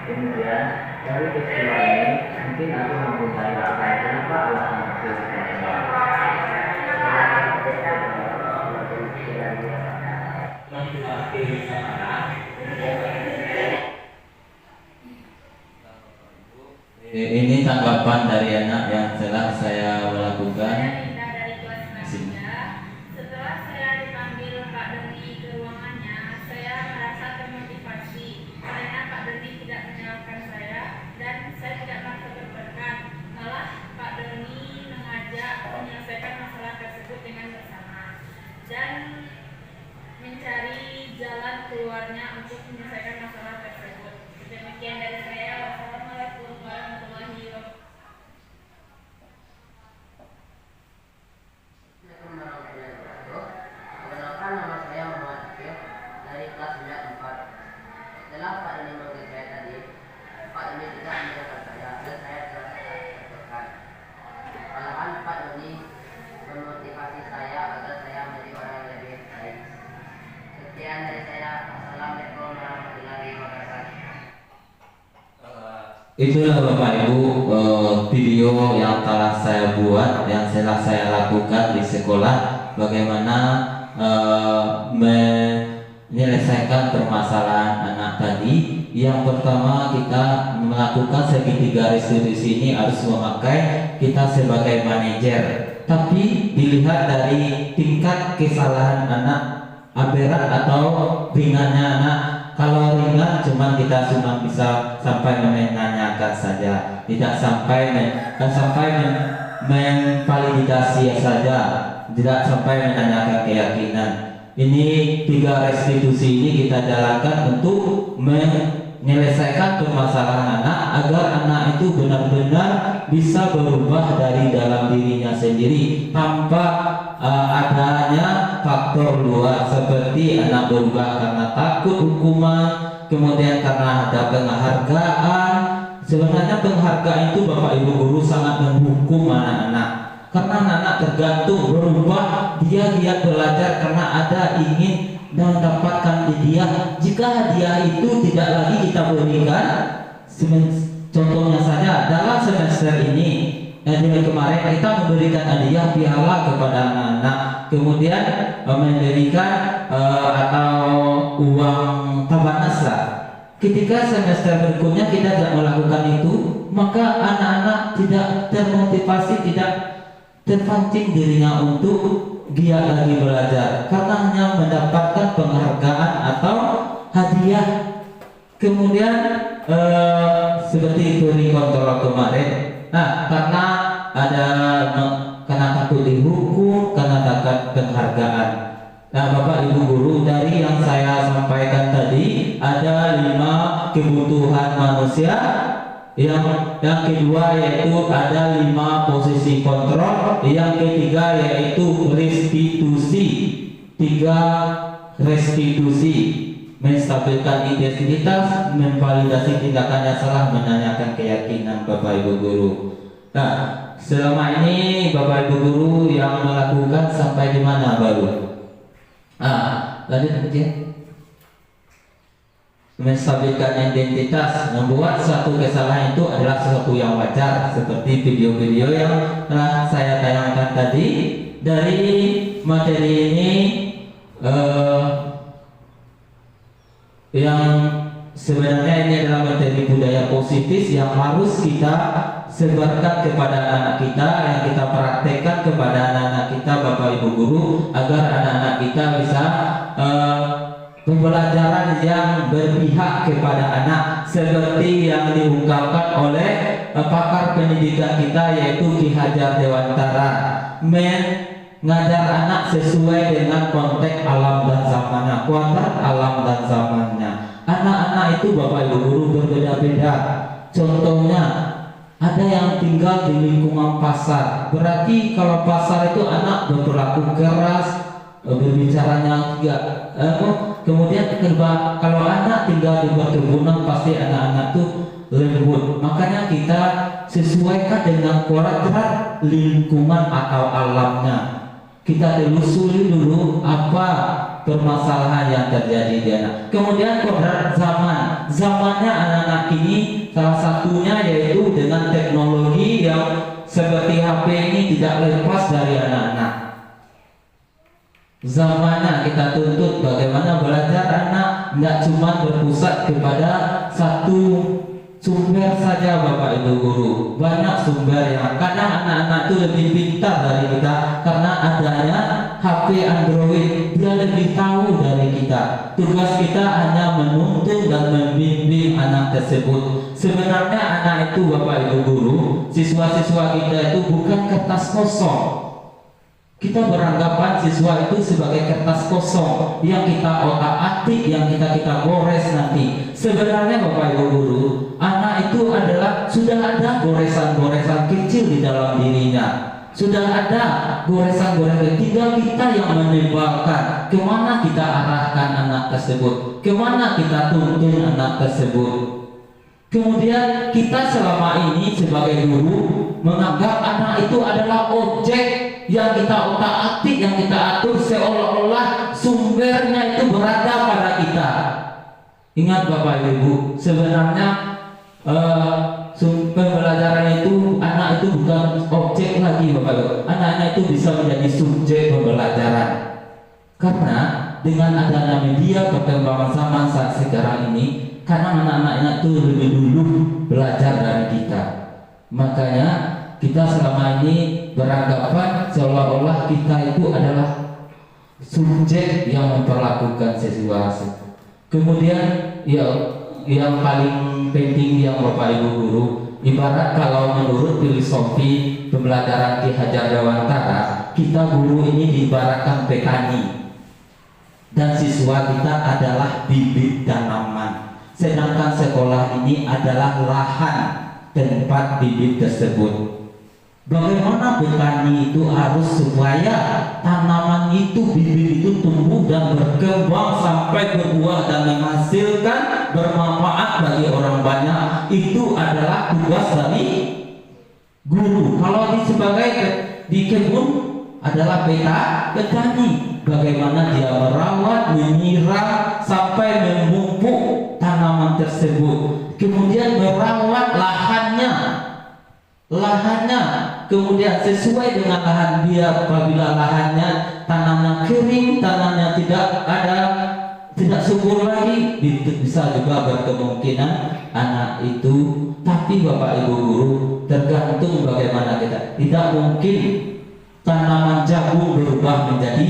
Kemudian dari peristiwa ini mungkin aku mempunyai alasan kenapa alasan itu ini tanggapan dari anak yang telah saya lakukan. Dari kelas 6. Setelah saya dipanggil Pak Deni ke ruangannya, saya merasa termotivasi karena Pak Deni tidak menyalahkan saya dan saya tidak merasa tertekan. Malah Pak Deni mengajak menyelesaikan masalah tersebut dengan bersama dan mencari jalan keluarnya untuk menyelesaikan masalah tersebut. Demikian dari saya. Wassalamualaikum warahmatullahi wabarakatuh. Perkenalkan, nama saya Muhammad Akil dari kelas 9/4. Setelah Pak Deni memanggil saya tadi, Pak Deni tidak menyalahkan saya dan saya tidak tertekan. Malahan Pak Deni memotivasi saya agar saya menjadi orang yang lebih baik. Sekian dari saya. Assalamualaikum warahmatullahi wabarakatuh. Itulah Bapak Ibu video yang telah saya buat, yang telah saya lakukan di sekolah, bagaimana menyelesaikan permasalahan anak tadi. Yang pertama, kita melakukan segitiga restitusi ini harus memakai kita sebagai manajer, tapi dilihat dari tingkat kesalahan anak, aberrat atau ringannya anak. Kalau ringan cuma kita cuma bisa sampai menanyakan saja, tidak sampai memvalidasi saja, tidak sampai menanyakan keyakinan. Ini 3 restitusi ini kita jalankan untuk menyelesaikan permasalahan anak agar anak itu benar-benar bisa berubah dari dalam dirinya sendiri tanpa adanya faktor luar seperti anak berubah karena takut hukuman, kemudian karena ada penghargaan. Sebenarnya penghargaan itu Bapak Ibu guru sangat menghukum anak-anak, karena anak-anak tergantung berubah, dia giat belajar karena ada ingin mendapatkan hadiah. Jika hadiah itu tidak lagi kita berikan, contohnya saja dalam semester ini kemarin kita memberikan hadiah piala kepada anak-anak, kemudian memberikan atau uang tabanas lah. Ketika semester berikutnya kita tidak melakukan itu, maka anak-anak tidak termotivasi, tidak terpancing dirinya untuk giat lagi belajar karena hanya mendapatkan penghargaan atau hadiah. Kemudian seperti itu di kontrol kemarin. Nah, karena takut dihukum, karena takut penghargaan. Nah, Bapak Ibu Guru, dari yang saya sampaikan tadi ada 5 kebutuhan manusia. Yang kedua yaitu ada 5 posisi kontrol. Yang ketiga yaitu restitusi. 3 restitusi, menstabilkan identitas, memvalidasi tindakan yang salah, menanyakan keyakinan Bapak Ibu Guru. Nah, selama ini Bapak Ibu Guru yang melakukan sampai di mana baru? Lanjut aja. Menstabilkan identitas, membuat suatu kesalahan itu adalah sesuatu yang wajar, seperti video-video yang telah saya tayangkan tadi. Dari materi ini yang sebenarnya ini adalah materi budaya positif yang harus kita sebarkan kepada anak kita, yang kita praktekkan kepada anak-anak kita, Bapak Ibu Guru, agar anak-anak kita bisa pembelajaran yang berpihak kepada anak, seperti yang diungkapkan oleh pakar pendidikan kita yaitu Ki Hajar Dewantara, mengajar anak sesuai dengan konteks alam dan zamannya, kuadrat alam dan zamannya. Anak-anak itu Bapak Ibu Guru berbeda-beda. Contohnya ada yang tinggal di lingkungan pasar, berarti kalau pasar itu anak berperilaku keras, berbicaranya tidak kemudian kalau anak tinggal di perkebunan pasti anak-anak itu lembut. Makanya kita sesuaikan dengan kuadrat lingkungan atau alamnya. Kita telusuri dulu apa permasalahan yang terjadi di anak. Kemudian kuadrat zaman, zamannya anak-anak ini salah satunya yaitu dengan teknologi yang seperti HP ini tidak lepas dari anak-anak. Zamannya kita tuntut bagaimana belajar anak, tidak cuma berpusat kepada satu sumber saja Bapak Ibu Guru. Banyak sumber yang kadang anak-anak itu lebih pintar dari kita karena adanya HP Android, dia lebih tahu dari kita. Tugas kita hanya menuntun dan membimbing anak tersebut. Sebenarnya anak itu Bapak Ibu Guru, siswa-siswa kita itu bukan kertas kosong. Kita beranggapan siswa itu sebagai kertas kosong yang kita otak-atik, yang kita gores nanti. Sebenarnya Bapak Ibu Guru, anak itu adalah sudah ada goresan-goresan kecil di dalam dirinya. Sudah ada goresan-goresan, tinggal kita yang menembakkan kemana kita arahkan anak tersebut, kemana kita tuntun anak tersebut. Kemudian kita selama ini sebagai guru menganggap anak itu adalah objek yang kita otak-atik, yang kita atur, seolah-olah sumbernya itu berada pada kita. Ingat Bapak Ibu, sebenarnya pembelajaran itu anak itu bukan objek lagi Bapak Ibu. Anak-anak itu bisa menjadi subjek pembelajaran. Karena dengan adanya media perkembangan zaman saat sekarang ini, karena anak-anaknya itu lebih dulu belajar dari kita. Makanya kita selama ini beranggapan seolah-olah kita itu adalah subjek yang memperlakukan siswa. Kemudian yang paling penting yang Bapak Ibu Guru, ibarat kalau menurut filosofi pembelajaran Ki Hajar Dewantara, kita guru ini diibaratkan petani dan siswa kita adalah bibit tanaman. Sedangkan sekolah ini adalah lahan tempat bibit tersebut. Bagaimana petani itu harus supaya tanaman itu, bibit itu tumbuh dan berkembang sampai berbuah dan menghasilkan bermanfaat bagi orang banyak. Itu adalah tugas dari guru. Kalau di kebun adalah petani, bagaimana dia merawat, menyiram sampai memupuk tanaman tersebut. Kemudian merawat lahannya kemudian sesuai dengan lahan dia. Apabila lahannya tanahnya kering, tanahnya tidak subur lagi, bisa juga berkemungkinan anak itu. Tapi Bapak Ibu guru, tergantung bagaimana kita. Tidak mungkin tanaman jagung berubah menjadi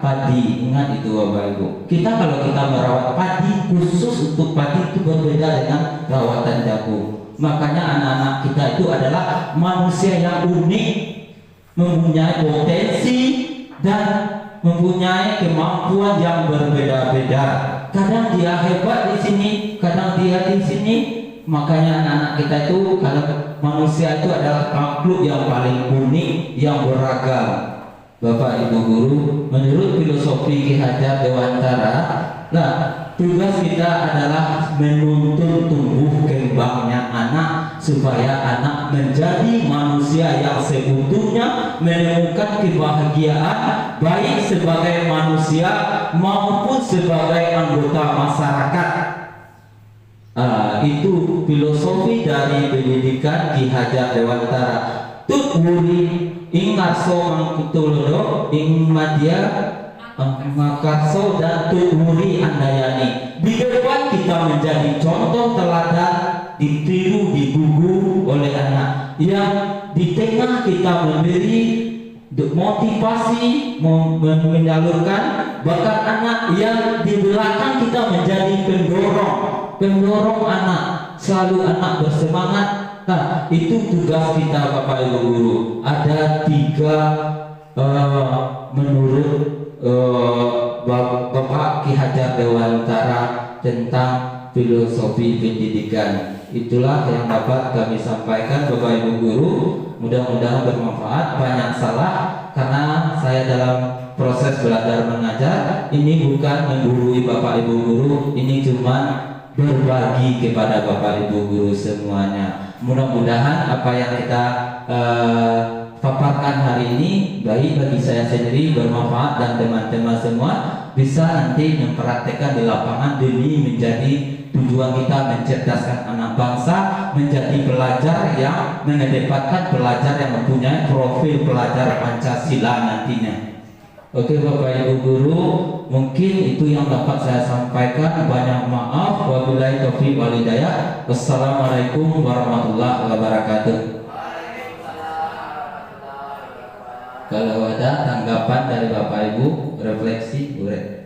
padi. Ingat itu Bapak Ibu. Kalau kita merawat padi, khusus untuk padi itu berbeda dengan rawatan jagung. Makanya anak-anak kita itu adalah manusia yang unik, mempunyai potensi dan mempunyai kemampuan yang berbeda-beda. Kadang dia hebat di sini, kadang dia di sini. Makanya anak-anak kita itu, kalau manusia itu adalah makhluk yang paling unik, yang beragam. Bapak Ibu guru, menurut filosofi Ki Hajar Dewantara, tugas kita adalah menuntun tumbuh kembangnya anak supaya anak menjadi manusia yang seutuhnya, menemukan kebahagiaan baik sebagai manusia maupun sebagai anggota masyarakat. Itu filosofi dari pendidikan Ki Hajar Dewantara. Tut wuri ingarso mangkutulodo ing madya makarso dan tu'uri andayani. Di depan kita menjadi contoh teladan, ditiru, digugu oleh anak. Yang di tengah kita memberi motivasi, menyalurkan bakat anak. Yang di belakang kita menjadi pendorong anak. Selalu anak bersemangat. Itu tugas kita Bapak Ibu guru. Ada 3 menurut Bapak Ki Hajar Dewantara tentang filosofi pendidikan. Itulah yang dapat kami sampaikan Bapak Ibu guru. Mudah-mudahan bermanfaat. Banyak salah karena saya dalam proses belajar mengajar ini bukan menggurui Bapak Ibu guru, ini cuma berbagi kepada Bapak Ibu guru semuanya. Mudah-mudahan apa yang kita paparkan hari ini baik bagi saya sendiri, bermanfaat, dan teman-teman semua bisa nanti mempraktekkan di lapangan demi menjadi tujuan kita mencerdaskan anak bangsa, menjadi pelajar yang mengedepankan pelajar yang mempunyai profil pelajar Pancasila nantinya. Oke Bapak Ibu guru, mungkin itu yang dapat saya sampaikan. Banyak maaf, wabillahi taufiq wal hidayah. Wassalamualaikum warahmatullahi wabarakatuh. Kalau ada tanggapan dari Bapak Ibu, refleksi, boleh.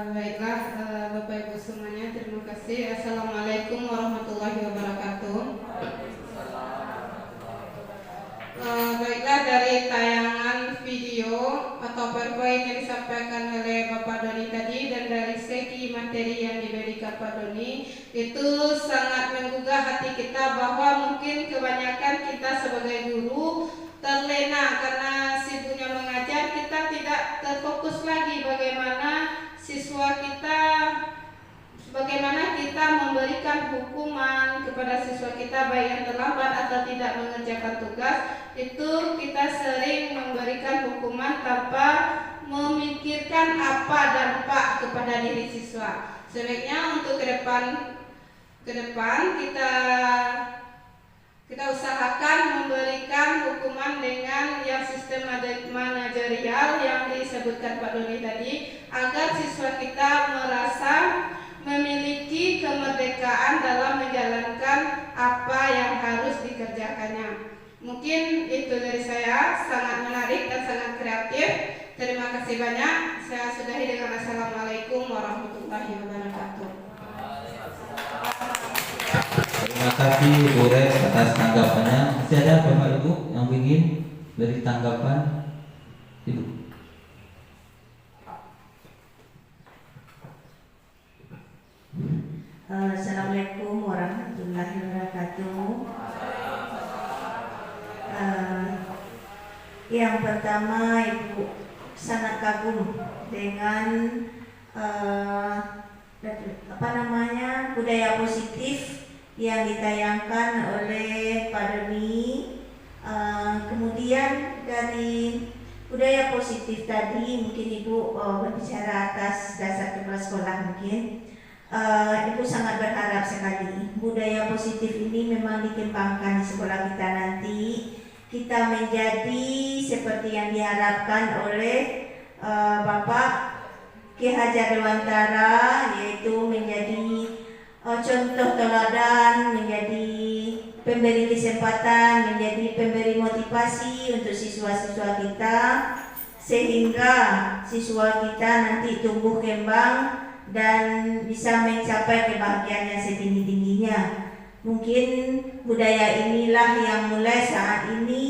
Baiklah Bapak Ibu semuanya, terima kasih. Assalamualaikum warahmatullahi wabarakatuh. Baiklah, dari tayangan video atau PowerPoint yang disampaikan oleh Bapak Doni tadi dan dari segi materi yang diberikan Pak Doni, itu sangat menggugah hati kita bahwa mungkin kebanyakan kita sebagai guru terlena karena sibuknya mengajar, kita tidak terfokus lagi bagaimana kita memberikan hukuman kepada siswa kita baik yang terlambat atau tidak mengerjakan tugas. Itu kita sering memberikan hukuman tanpa memikirkan apa dampak kepada diri siswa. Sebaiknya untuk ke depan kita usahakan memberikan hukuman dengan yang sistem manajerial yang disebutkan Pak Doni tadi, agar siswa kita merasa memiliki kemerdekaan dalam menjalankan apa yang harus dikerjakannya. Mungkin itu dari saya, sangat menarik dan sangat kreatif. Terima kasih banyak. Saya sudahi dengan Assalamualaikum warahmatullahi wabarakatuh. Terima kasih Bu Res atas tanggapannya. Masih ada Bapak Ibu yang ingin beri tanggapan? Ibu. Assalamualaikum warahmatullahi wabarakatuh. Yang pertama, Ibu sangat kagum dengan budaya positif yang ditayangkan oleh Pak Doni. Kemudian dari budaya positif tadi mungkin Ibu berbicara atas dasar kepala sekolah mungkin. Ibu sangat berharap sekali budaya positif ini memang dikembangkan di sekolah kita nanti. Kita menjadi seperti yang diharapkan oleh Bapak Ki Hajar Dewantara, yaitu menjadi contoh teladan, menjadi pemberi kesempatan, menjadi pemberi motivasi untuk siswa-siswa kita, sehingga siswa kita nanti tumbuh kembang dan bisa mencapai kebahagiaan yang setinggi-tingginya. Mungkin budaya inilah yang mulai saat ini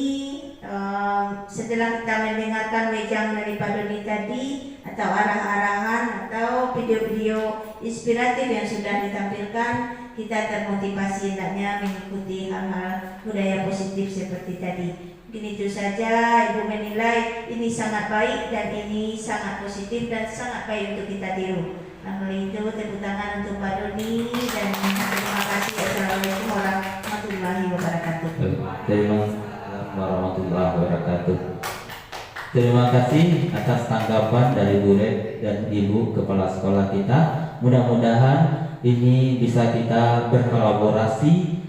setelah kita mendengarkan wejang dari Pak Doni tadi, atau arah-arahan atau video-video inspiratif yang sudah ditampilkan, kita termotivasi hendaknya mengikuti hal-hal budaya positif seperti tadi. Mungkin itu saja. Ibu menilai ini sangat baik dan ini sangat positif dan sangat baik untuk kita tiru. Nah, oleh itu tepuk tangan untuk Pak Doni dan terima kasih. Assalamualaikum warahmatullahi wabarakatuh. Terima kasih warahmatullahi wabarakatuh. Terima kasih atas tanggapan dari Bu Red dan Ibu Kepala Sekolah kita. Mudah-mudahan ini bisa kita berkolaborasi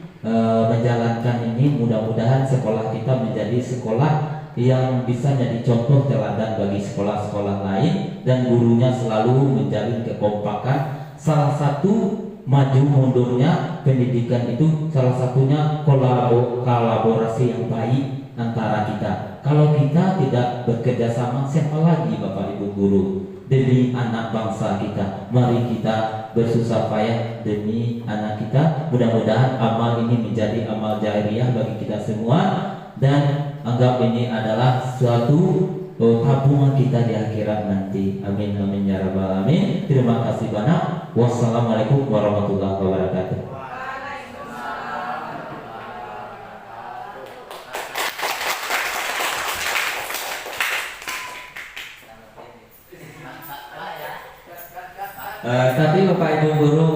menjalankan ini. Mudah-mudahan sekolah kita menjadi sekolah yang bisa jadi contoh teladan bagi sekolah-sekolah lain dan gurunya selalu menjalin kekompakan. Salah satu maju mundurnya pendidikan itu salah satunya kolaborasi yang baik antara kita. Kalau kita tidak bekerja sama, siapa lagi Bapak Ibu guru? Demi anak bangsa kita, mari kita bersusah payah demi anak kita. Mudah-mudahan amal ini menjadi amal jariah bagi kita semua, dan anggap ini adalah suatu tabungan kita di akhirat nanti. Amin amin ya rabbal alamin. Terima kasih banyak. Wassalamualaikum warahmatullahi wabarakatuh. Tadi Bapak Ibu guru